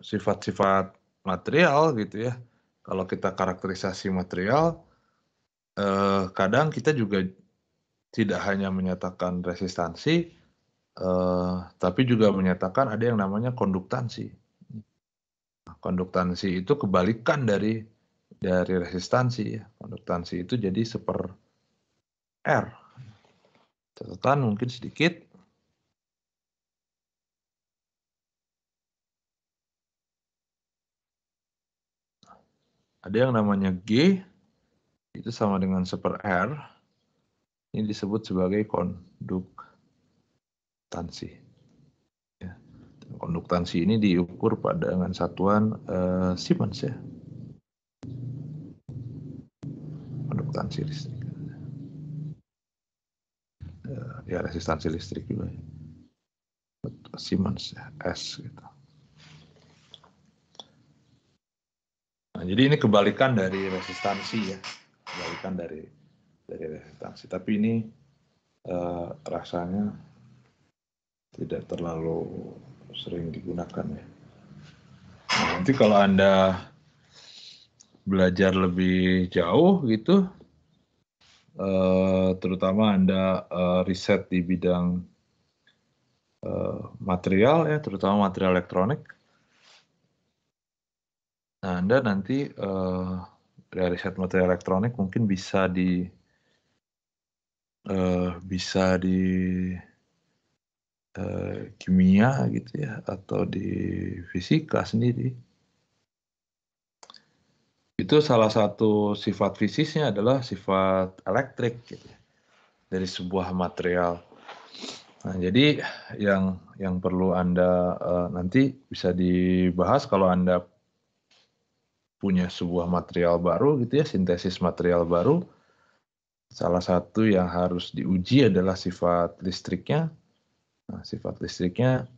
sifat-sifat material gitu ya, kalau kita karakterisasi material, kadang kita juga tidak hanya menyatakan resistansi, tapi juga menyatakan ada yang namanya konduktansi. Konduktansi itu kebalikan dari resistansi ya. Konduktansi itu jadi 1 per R. Catatan mungkin sedikit. Ada yang namanya G, itu sama dengan 1 per R. Ini disebut sebagai konduktansi. Ya. Konduktansi ini diukur dengan satuan Siemens ya. Konduktansi listrik. Ya, resistansi listrik juga. Siemens ya, S gitu. Nah, jadi ini kebalikan dari resistansi ya, kebalikan dari resistansi. Tapi ini rasanya tidak terlalu sering digunakan ya. Nah, nanti kalau Anda belajar lebih jauh gitu, terutama Anda riset di bidang material ya, terutama material elektronik. Nah, Anda nanti dari riset material elektronik mungkin bisa di kimia gitu ya, atau di fisika sendiri. Itu salah satu sifat fisisnya adalah sifat elektrik gitu ya, dari sebuah material. Nah, jadi yang perlu Anda nanti bisa dibahas kalau Anda punya sebuah material baru gitu ya, sintesis material baru. Salah satu yang harus diuji adalah sifat listriknya. Nah, sifat listriknya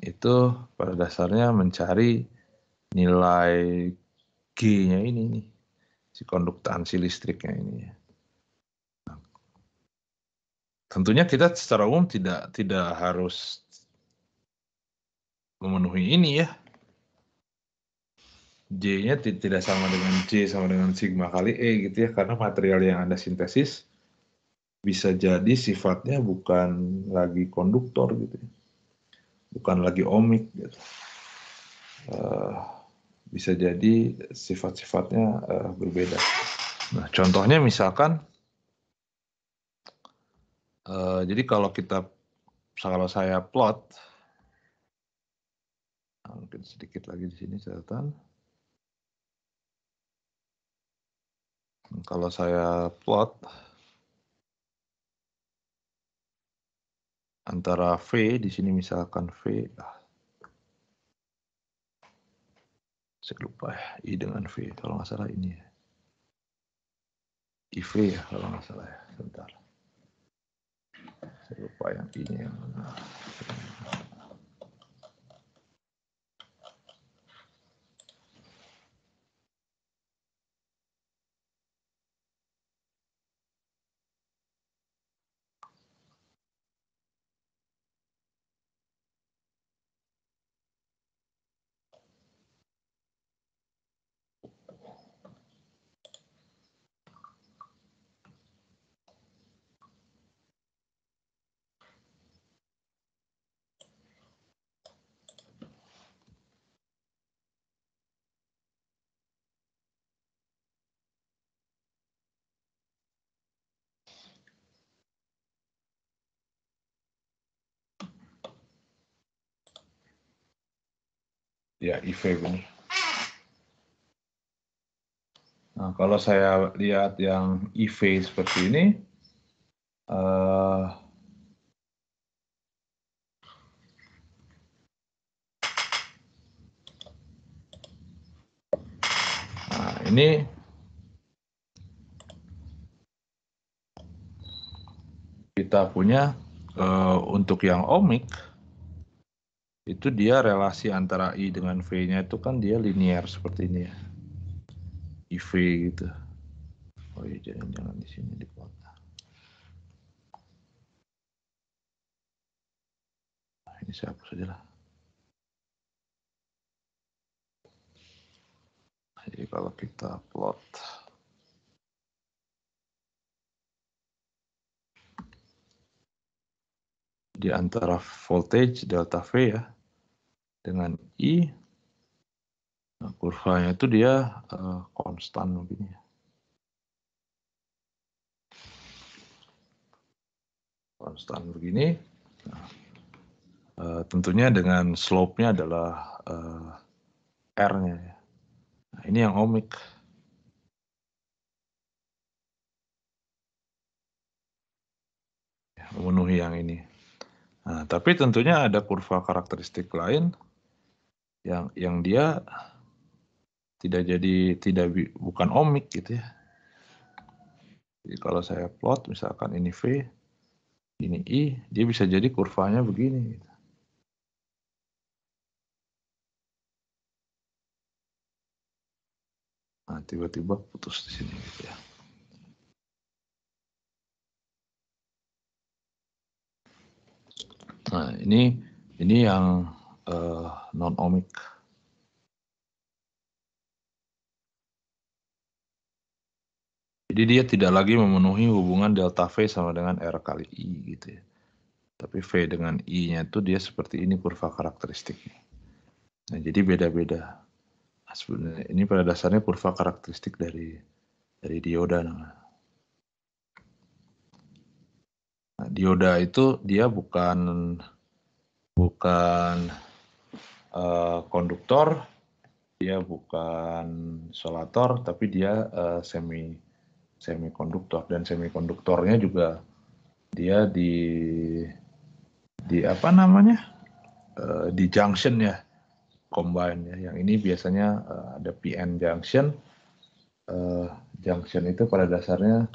itu pada dasarnya mencari nilai G-nya ini nih, si konduktansi listriknya ini. Tentunya kita secara umum tidak harus memenuhi ini ya. J-nya tidak sama dengan J sama dengan sigma kali E gitu ya, karena material yang Anda sintesis bisa jadi sifatnya bukan lagi konduktor gitu ya. Bukan lagi ohmik gitu. Bisa jadi sifat-sifatnya berbeda. Nah, contohnya misalkan, jadi kalau saya plot, mungkin sedikit lagi di sini catatan. Kalau saya plot antara V, di sini misalkan V, saya lupa ya, I dengan V, kalau nggak salah ini ya. IV ya, kalau nggak salah ya, sebentar. Saya lupa yang ini yang mana. Ya, IV benar. Nah, kalau saya lihat yang IV seperti ini, nah ini kita punya untuk yang ohmik, itu dia relasi antara I dengan V-nya itu kan dia linear seperti ini ya. IV gitu. Oh iya, jangan di sini di kota. Nah, ini saya hapus saja lah. Jadi kalau kita plot di antara voltage delta V ya dengan I, nah, kurvanya itu dia konstan begini ya. Konstan begini. Nah, tentunya dengan slope-nya adalah R-nya ya. Nah, ini yang ohmik. Memenuhi yang ini. Nah, tapi tentunya ada kurva karakteristik lain yang dia bukan ohmik gitu ya. Jadi kalau saya plot misalkan ini V, ini I, dia bisa jadi kurvanya begini. Gitu. Nah, tiba-tiba putus di sini gitu ya. Nah, ini yang non-ohmic. Jadi dia tidak lagi memenuhi hubungan delta V sama dengan R kali I gitu ya. Tapi V dengan I-nya itu dia seperti ini kurva karakteristiknya. Nah, jadi beda-beda. Nah, sebenarnya ini pada dasarnya kurva karakteristik dari dioda. Nah, dioda itu dia bukan konduktor, dia bukan isolator, tapi dia semikonduktor, dan semikonduktornya juga dia di apa namanya di junction ya, combine ya. Yang ini biasanya ada PN junction. Junction itu pada dasarnya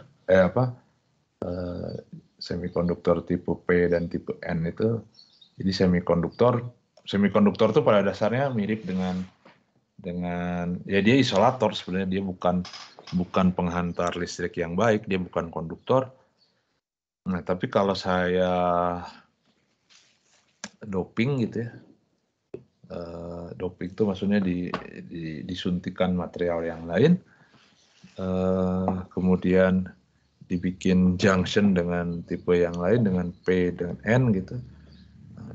semikonduktor tipe P dan tipe N itu, jadi semikonduktor itu pada dasarnya mirip dengan ya dia isolator sebenarnya, dia bukan penghantar listrik yang baik, dia bukan konduktor. Nah, tapi kalau saya doping gitu ya, doping itu maksudnya disuntikan material yang lain, kemudian dibikin junction dengan tipe yang lain dengan P dan N gitu,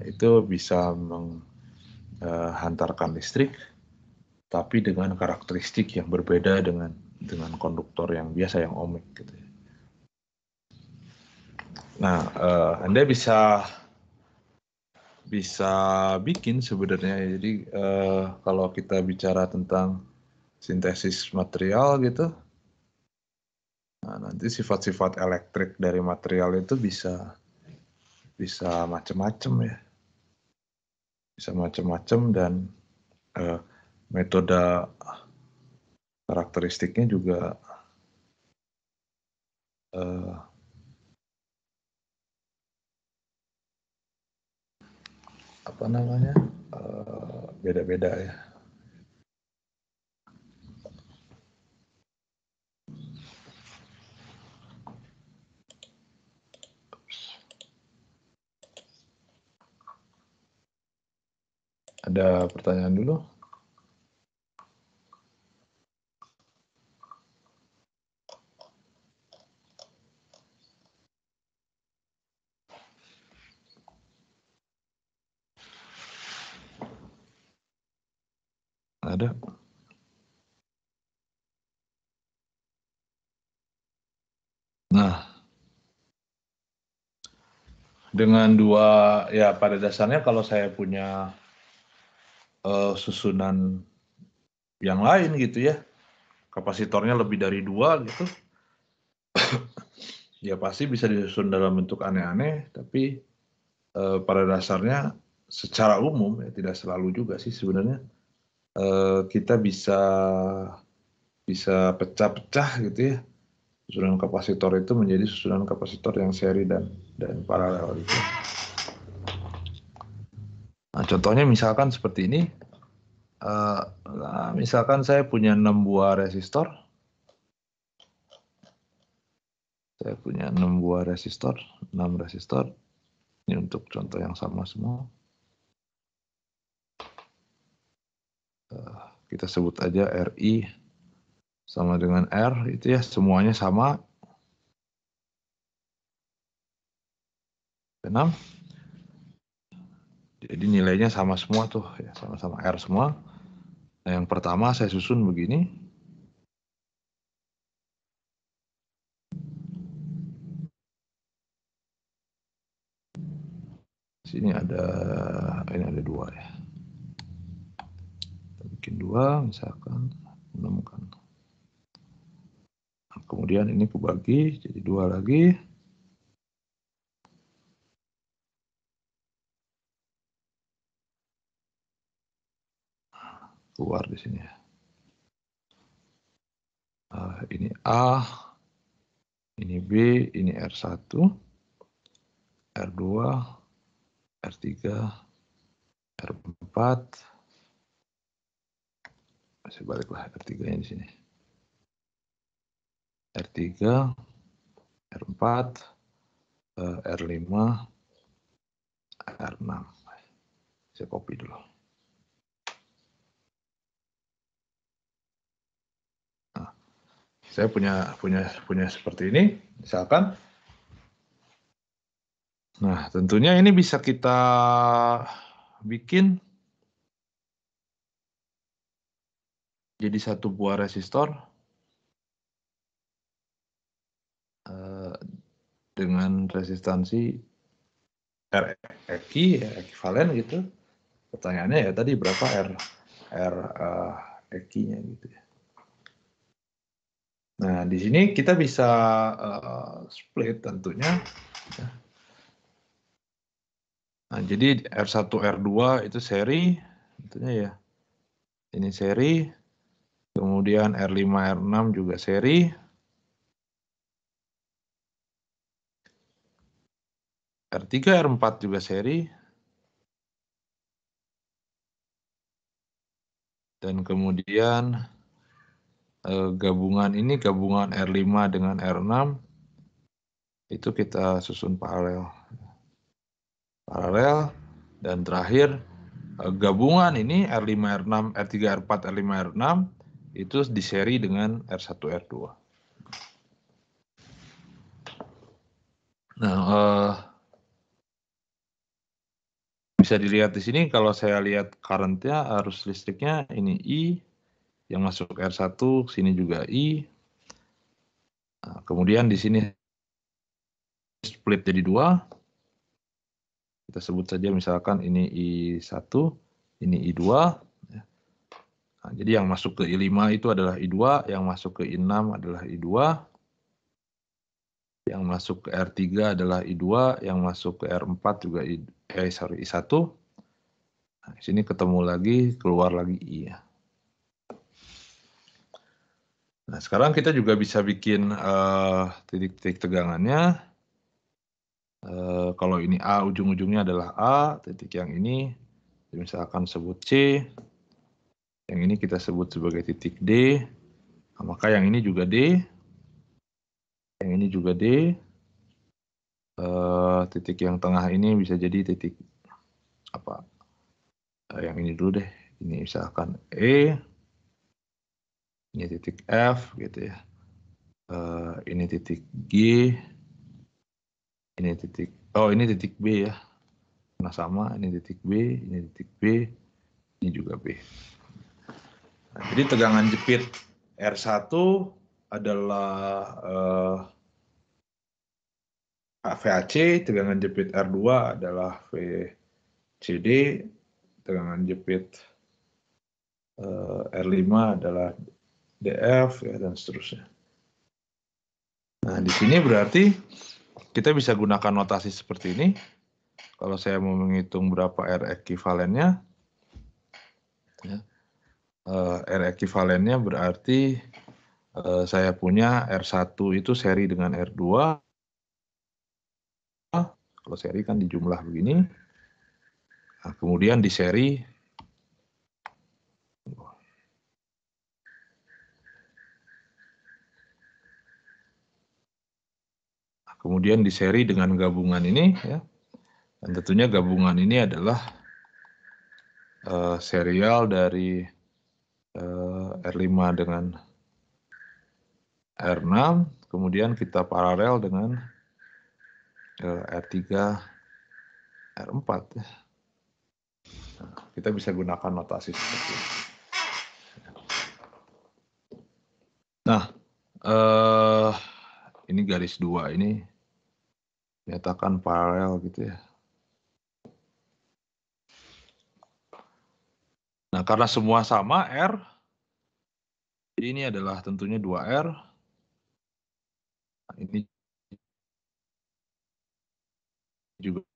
itu bisa menghantarkan listrik, tapi dengan karakteristik yang berbeda dengan konduktor yang biasa yang ohmic gitu. Nah, Anda bisa bikin sebenarnya. Jadi kalau kita bicara tentang sintesis material gitu, nah, nanti sifat-sifat elektrik dari material itu bisa macam-macam ya, bisa macam-macam, dan metode karakteristiknya juga apa namanya beda-beda ya. Ada pertanyaan dulu? Ada. Nah, dengan dua, ya pada dasarnya kalau saya punya susunan yang lain gitu ya, kapasitornya lebih dari 2 gitu, ya pasti bisa disusun dalam bentuk aneh-aneh, tapi pada dasarnya secara umum ya, tidak selalu juga sih sebenarnya, kita bisa pecah-pecah gitu ya, susunan kapasitor itu menjadi susunan kapasitor yang seri dan paralel gitu. Nah, contohnya misalkan seperti ini, misalkan saya punya 6 buah resistor. Saya punya 6 buah resistor, 6 resistor. Ini untuk contoh yang sama semua. Kita sebut aja RI sama dengan R, itu ya, semuanya sama. 6. Jadi nilainya sama semua tuh, ya, sama-sama R semua. Nah, yang pertama saya susun begini. Sini ini ada 2 ya. Kita bikin 2, misalkan 6 kan. Nah, kemudian ini kebagi jadi 2 lagi. Keluar di sini ya. Ini A, ini B, ini R1, R2, R3, R4. Masih baliklah R3-nya di sini. R3, R4, R5, R6. Saya copy dulu. Nah, saya punya seperti ini, misalkan. Nah, tentunya ini bisa kita bikin jadi satu buah resistor dengan resistansi R ekivalen gitu. Pertanyaannya ya tadi berapa R nya gitu ya. Nah, di sini kita bisa split tentunya. Nah, jadi R1, R2 itu seri, tentunya ya. Ini seri, kemudian R5, R6 juga seri. R3, R4 juga seri. Dan kemudian gabungan ini, gabungan R5 dengan R6, itu kita susun paralel. Dan terakhir gabungan ini R5, R6, R3, R4, R5, R6 itu diseri dengan R1, R2. Nah, bisa dilihat di sini kalau saya lihat current-nya, arus listriknya ini I, yang masuk R1, sini juga I. Nah, kemudian di sini split jadi 2. Kita sebut saja misalkan ini I1, ini I2. Nah, jadi yang masuk ke I5 itu adalah I2, yang masuk ke I6 adalah I2. Yang masuk ke R3 adalah I2, yang masuk ke R4 juga I1. Nah, di sini ketemu lagi, keluar lagi I ya. Nah, sekarang kita juga bisa bikin titik-titik tegangannya. Kalau ini A, ujung-ujungnya adalah A, titik yang ini misalkan sebut C, yang ini kita sebut sebagai titik D, nah, maka yang ini juga D, yang ini juga D, titik yang tengah ini bisa jadi titik apa? Yang ini dulu deh, ini misalkan E, ini titik F gitu ya, ini titik G, ini titik, oh ini titik B ya, karena sama, ini titik B, ini titik B, ini juga B. Nah, jadi tegangan jepit R1 adalah VAC, tegangan jepit R2 adalah VCD, tegangan jepit R5 adalah DF, ya, dan seterusnya. Nah, di sini berarti kita bisa gunakan notasi seperti ini. Kalau saya mau menghitung berapa R ekivalennya, ya, R ekivalennya berarti saya punya R1 itu seri dengan R2. Kalau seri kan di jumlah begini. Nah, kemudian di seri dengan gabungan ini ya. Dan tentunya gabungan ini adalah serial dari R5 dengan R6, kemudian kita paralel dengan R3, R4. Nah, kita bisa gunakan notasi seperti ini. Nah, ini garis 2 ini nyatakan paralel gitu ya. Nah, karena semua sama R, jadi ini adalah tentunya 2R. Nah, ini juga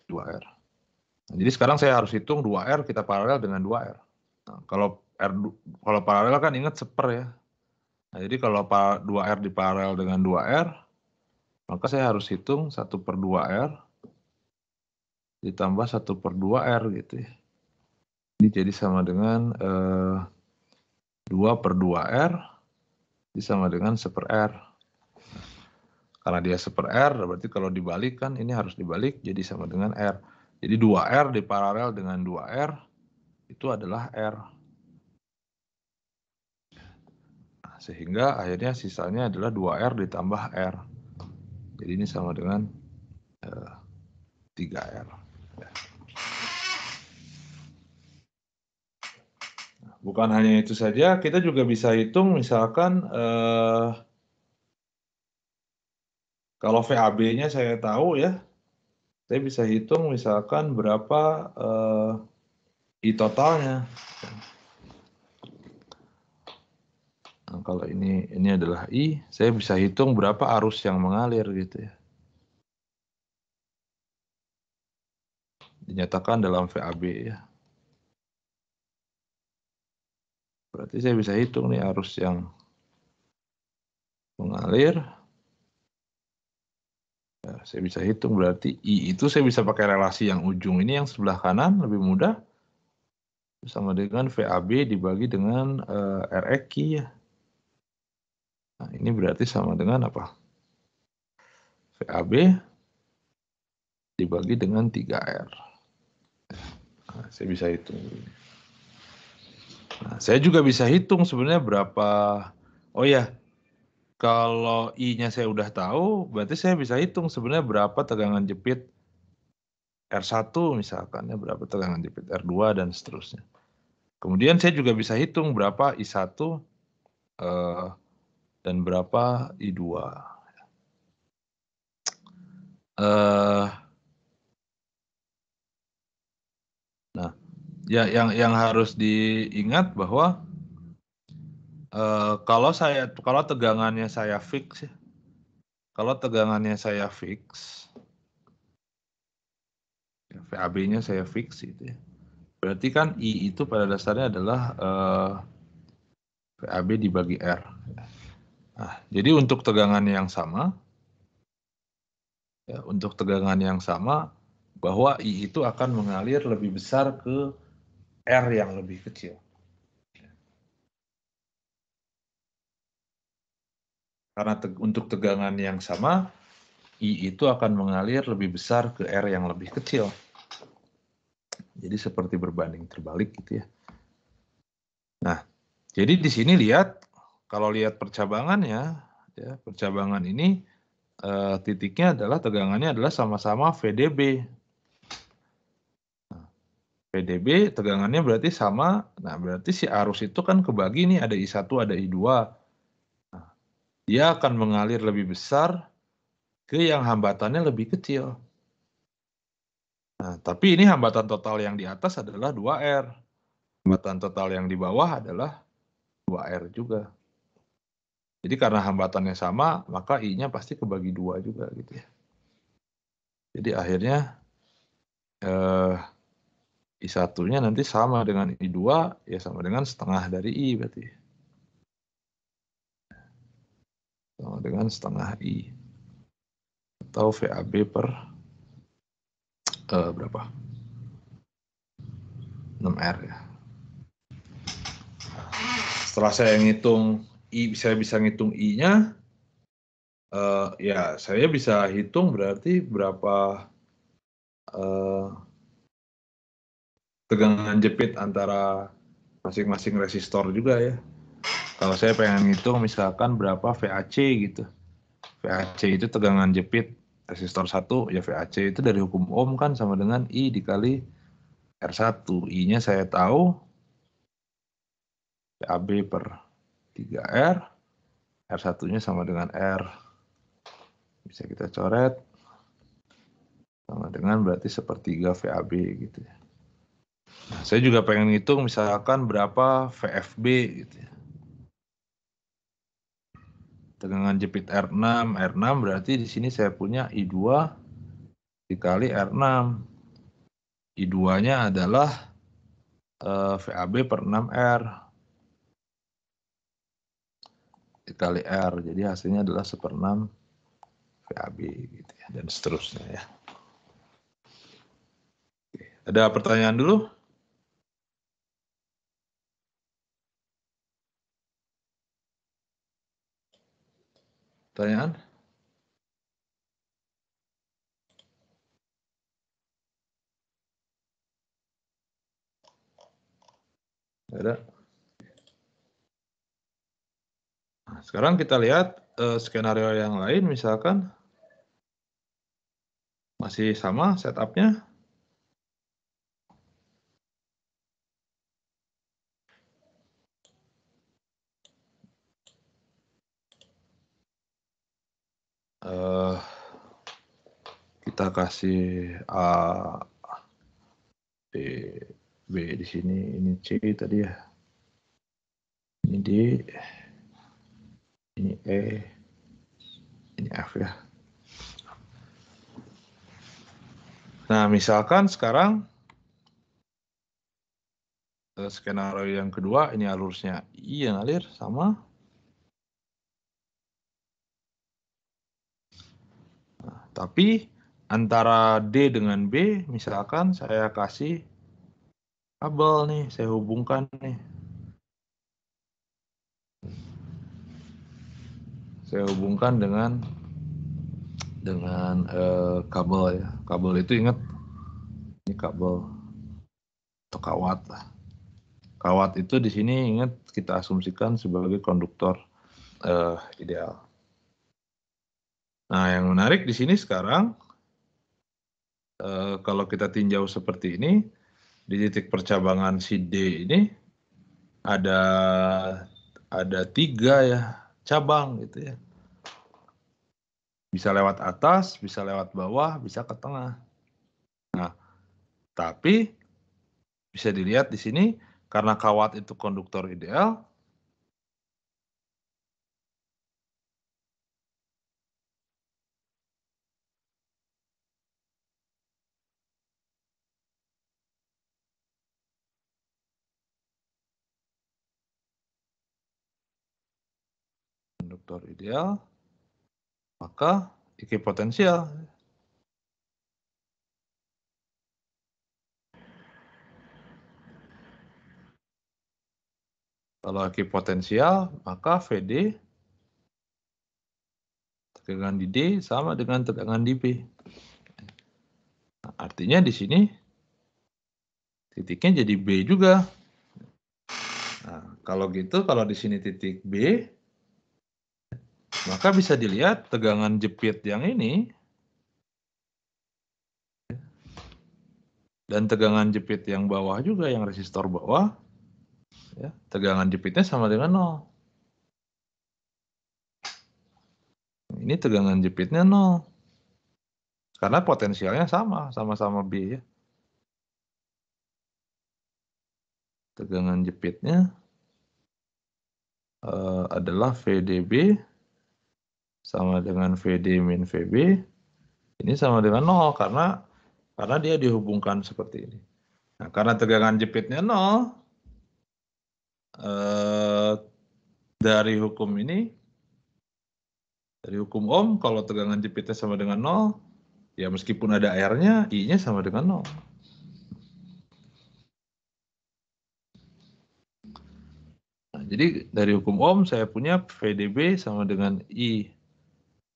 2R. Nah, jadi sekarang saya harus hitung 2R kita paralel dengan 2R. Nah, kalau paralel kan ingat seper ya. Nah, jadi kalau 2R diparalel dengan 2R, maka saya harus hitung 1/2R ditambah 1/2R gitu ya. Ini jadi sama dengan 2/2R sama dengan 1/R. Karena dia 1/R, berarti kalau dibalik kan ini harus dibalik jadi sama dengan R. Jadi 2R diparalel dengan 2R itu adalah R. Nah, sehingga akhirnya sisanya adalah 2R ditambah R. Jadi ini sama dengan 3R. Bukan hanya itu saja, kita juga bisa hitung misalkan kalau VAB-nya saya tahu ya, saya bisa hitung misalkan berapa I totalnya. Nah, kalau ini adalah I, saya bisa hitung berapa arus yang mengalir gitu ya. Dinyatakan dalam VAB ya. Berarti saya bisa hitung nih arus yang mengalir. Ya, saya bisa hitung berarti I itu saya bisa pakai relasi yang ujung ini yang sebelah kanan lebih mudah. Sama dengan VAB dibagi dengan RX ya. Nah, ini berarti sama dengan apa? VAB dibagi dengan 3R. Nah, saya bisa hitung. Nah, saya juga bisa hitung sebenarnya berapa. Oh ya, kalau I-nya saya udah tahu, berarti saya bisa hitung sebenarnya berapa tegangan jepit R1 misalkan, ya, berapa tegangan jepit R2 dan seterusnya. Kemudian saya juga bisa hitung berapa I1 dan berapa I2. Nah, ya yang harus diingat bahwa kalau tegangannya saya fix ya, kalau tegangannya saya fix, ya, VAB-nya saya fix gitu ya. Berarti kan I itu pada dasarnya adalah VAB dibagi R. Nah, jadi untuk tegangan yang sama, ya, untuk tegangan yang sama, bahwa I itu akan mengalir lebih besar ke R yang lebih kecil. Karena untuk tegangan yang sama, I itu akan mengalir lebih besar ke R yang lebih kecil. Jadi seperti berbanding terbalik gitu ya. Nah, jadi di sini lihat, kalau lihat percabangannya, ya, percabangan ini titiknya adalah tegangannya adalah sama-sama VDB. Nah, VDB tegangannya berarti sama, nah berarti si arus itu kan kebagi nih ada I1 ada I2. Nah, dia akan mengalir lebih besar ke yang hambatannya lebih kecil. Nah, tapi ini hambatan total yang di atas adalah 2R. Hambatan total yang di bawah adalah 2R juga. Jadi karena hambatannya sama, maka I-nya pasti kebagi 2 juga gitu ya. Jadi akhirnya I1-nya nanti sama dengan I2, ya sama dengan setengah dari I berarti. Sama dengan setengah I. Atau VAB per berapa? 6R ya. Setelah saya ngitung I, saya bisa ngitung I-nya, ya saya bisa hitung berarti berapa tegangan jepit antara masing-masing resistor juga ya. Kalau saya pengen ngitung misalkan berapa VAC gitu. VAC itu tegangan jepit resistor 1, ya VAC itu dari hukum Ohm kan sama dengan I dikali R1. I-nya saya tahu, VAB per 3R, R1-nya sama dengan R. Bisa kita coret, sama dengan berarti sepertiga VAB gitu ya. Nah, saya juga pengen ngitung misalkan berapa VFB gitu ya. Tegangan jepit R6, R6 berarti di sini saya punya I2 dikali R6. I2-nya adalah VAB per 6R dikali R. Jadi hasilnya adalah 1/6 VAB gitu ya, dan seterusnya ya. Oke. Ada pertanyaan dulu? Pertanyaan? Ada. Nah, sekarang kita lihat skenario yang lain, misalkan masih sama setupnya. Kita kasih A, B di sini, ini C tadi ya. Ini D, ini E, ini F ya. Nah, misalkan sekarang skenario yang kedua, ini alurnya I yang ngalir sama. Nah, tapi antara D dengan B, misalkan saya kasih kabel nih, saya hubungkan nih. Saya hubungkan dengan kabel ya. Kabel itu ingat, ini kabel atau kawat lah. Kawat itu di sini ingat kita asumsikan sebagai konduktor ideal. Nah, yang menarik di sini sekarang, kalau kita tinjau seperti ini, di titik percabangan si D ini ada 3 ya cabang gitu ya. Bisa lewat atas, bisa lewat bawah, bisa ke tengah. Nah, tapi bisa dilihat di sini karena kawat itu konduktor ideal, maka ekipotensial. Kalau ekipotensial, maka VD tegangan di D sama dengan tegangan di B. Nah, artinya di sini titiknya jadi B juga. Nah, kalau gitu, kalau di sini titik B, maka bisa dilihat tegangan jepit yang ini dan tegangan jepit yang bawah juga, yang resistor bawah, ya, tegangan jepitnya sama dengan 0. Ini tegangan jepitnya 0. Karena potensialnya sama-sama B ya. Tegangan jepitnya adalah VDB sama dengan VD min VB. Ini sama dengan 0 karena dia dihubungkan seperti ini. Nah, karena tegangan jepitnya 0, dari hukum ini, dari hukum Ohm, kalau tegangan jepitnya sama dengan 0, ya meskipun ada R-nya, I-nya sama dengan 0. Nah, jadi dari hukum Ohm saya punya VDB sama dengan I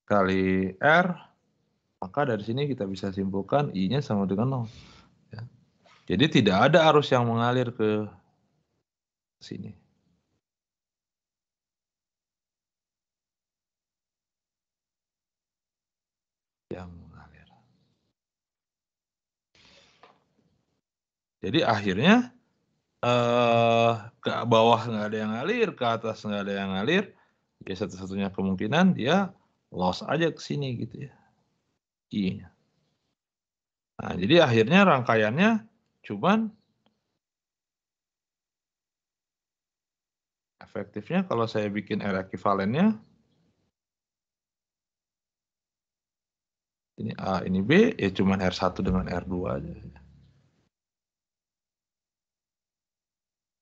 kali R, maka dari sini kita bisa simpulkan I-nya sama dengan 0. Ya. Jadi tidak ada arus yang mengalir ke sini. Yang mengalir. Jadi akhirnya ke bawah nggak ada yang ngalir, ke atas nggak ada yang ngalir, ya satu-satunya kemungkinan dia loss aja ke sini gitu ya, I-nya. Nah, jadi akhirnya rangkaiannya cuman efektifnya kalau saya bikin R ekivalennya, ini A, ini B, ya cuman R1 dengan R2 aja.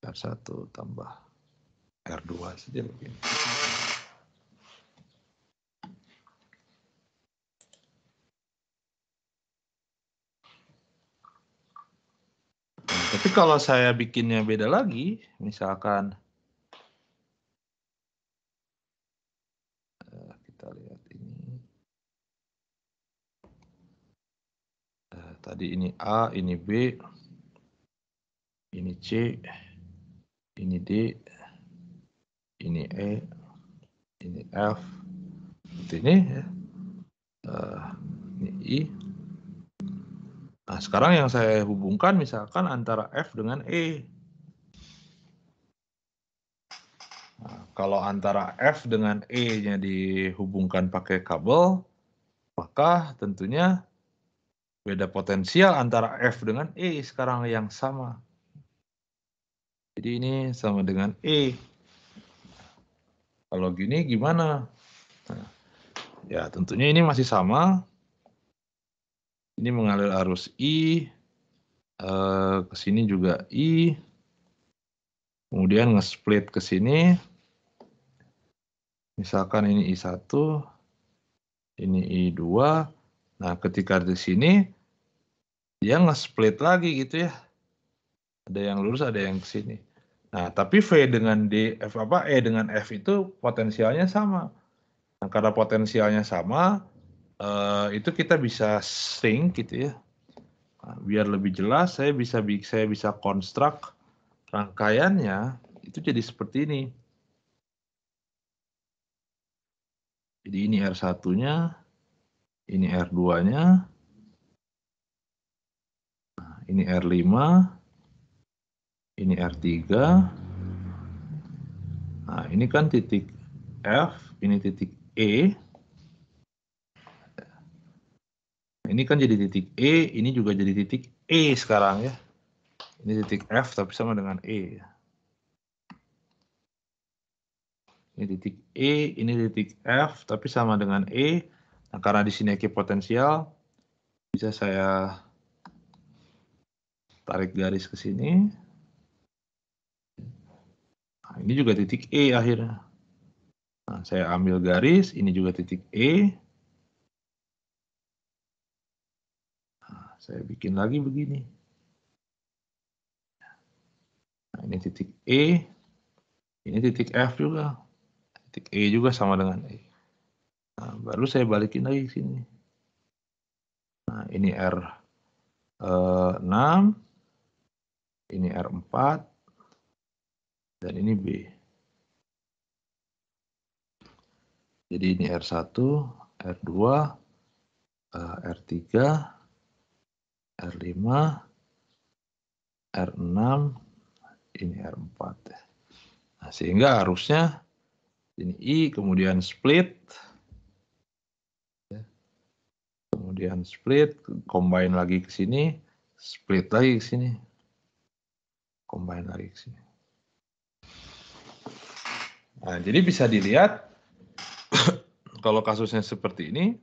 R1 tambah R2 saja begini. Nah, tapi kalau saya bikinnya beda lagi, misalkan kita lihat ini, tadi ini A, ini B, ini C, ini D, ini E, ini F, seperti ini ya. Ini I. Nah, sekarang yang saya hubungkan misalkan antara F dengan E. Nah, kalau antara F dengan E-nya dihubungkan pakai kabel, maka tentunya beda potensial antara F dengan E sekarang yang sama. Jadi ini sama dengan E. Kalau gini gimana? Nah, ya tentunya ini masih sama. Ini mengalir arus I, ke sini juga I, kemudian nge-split ke sini. Misalkan ini I1, ini I2. Nah, ketika di sini dia nge-split lagi gitu ya. Ada yang lurus, ada yang ke sini. Nah, tapi V dengan D, E dengan F itu potensialnya sama. Nah, karena potensialnya sama, itu kita bisa sync gitu ya. Nah, biar lebih jelas, saya bisa konstruk rangkaiannya itu jadi seperti ini. Jadi ini R1-nya, ini R2-nya, nah, ini R5, ini R3. Nah, ini kan titik F, ini titik E. Ini kan jadi titik E, ini juga jadi titik E sekarang ya. Ini titik F tapi sama dengan E. Ini titik E, ini titik F tapi sama dengan E. Nah, karena di sini ekipotensial, bisa saya tarik garis ke sini. Nah, ini juga titik E akhirnya. Nah, saya ambil garis, ini juga titik E. Nah, saya bikin lagi begini. Nah, ini titik E, ini titik F juga. Titik E juga sama dengan E. Nah, baru saya balikin lagi ke sini. Nah, ini R6, ini R4, dan ini B. Jadi ini R1, R2, R3, R5, R6, ini R4. Nah, sehingga harusnya ini I, kemudian split, kemudian split, combine lagi ke sini, split lagi ke sini, combine lagi ke sini. Nah, jadi bisa dilihat kalau kasusnya seperti ini,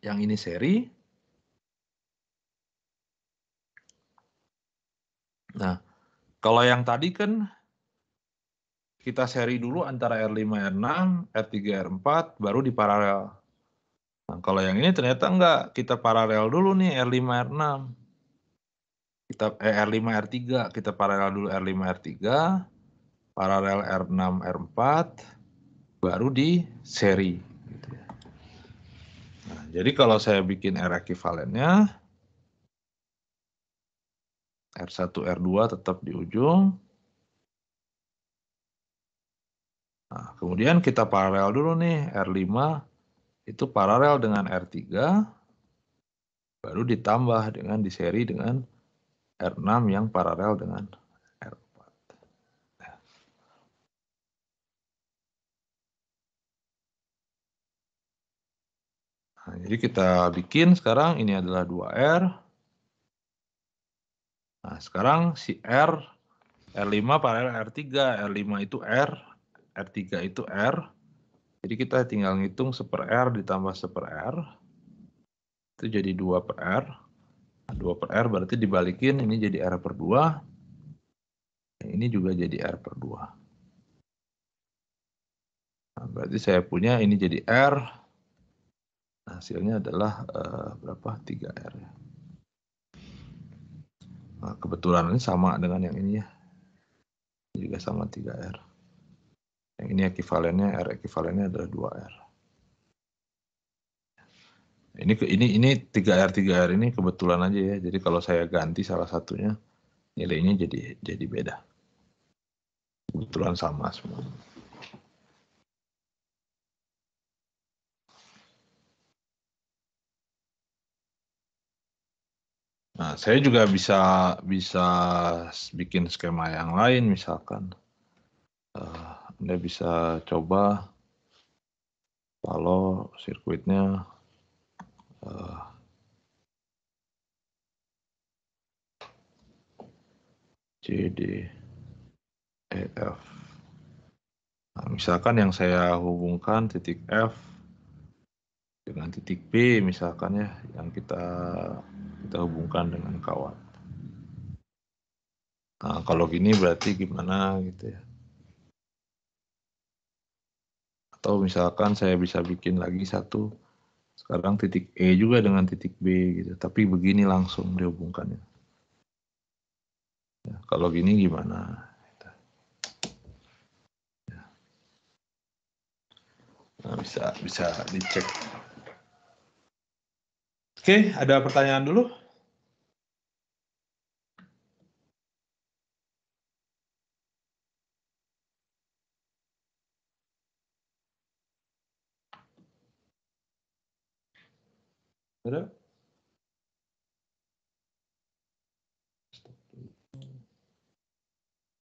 yang ini seri. Nah, kalau yang tadi kan kita seri dulu antara R5, R6, R3, R4, baru di paralel. Nah, kalau yang ini ternyata enggak, kita paralel dulu nih R5, R6. R5, R3, kita paralel dulu R5, R3, paralel R6, R4, baru di seri. Nah, jadi kalau saya bikin R ekivalennya, R1, R2 tetap di ujung. Nah, kemudian kita paralel dulu nih, R5 itu paralel dengan R3, baru ditambah dengan di seri dengan R6 yang paralel dengan R4. Nah, jadi kita bikin sekarang ini adalah 2R. Nah, sekarang si R5 paralel R3, R5 itu R, R3 itu R. Jadi kita tinggal ngitung 1/R ditambah 1/R. Itu jadi 2 per R. Nah, 2 per R berarti dibalikin, ini jadi R per 2. Ini juga jadi R per 2. Nah, berarti saya punya ini jadi R. Hasilnya adalah berapa? 3R. Nah, kebetulan ini sama dengan yang ini ya. Ini juga sama 3R. Yang ini ekivalennya, R ekivalennya adalah 2R. Ini 3R ini kebetulan aja ya. Jadi kalau saya ganti salah satunya, nilainya jadi beda. kebetulan sama semua. Nah, saya juga bisa bikin skema yang lain, misalkan Anda bisa coba kalau sirkuitnya C, D, E, F. Nah, misalkan yang saya hubungkan titik F dengan titik B, misalkan ya, yang kita hubungkan dengan kawat. Nah, kalau gini berarti gimana gitu ya. Atau misalkan saya bisa bikin lagi satu, sekarang titik E juga dengan titik B gitu, tapi begini langsung dihubungkannya. Ya, kalau gini gimana? Nah, bisa dicek. Oke, ada pertanyaan dulu? Ada?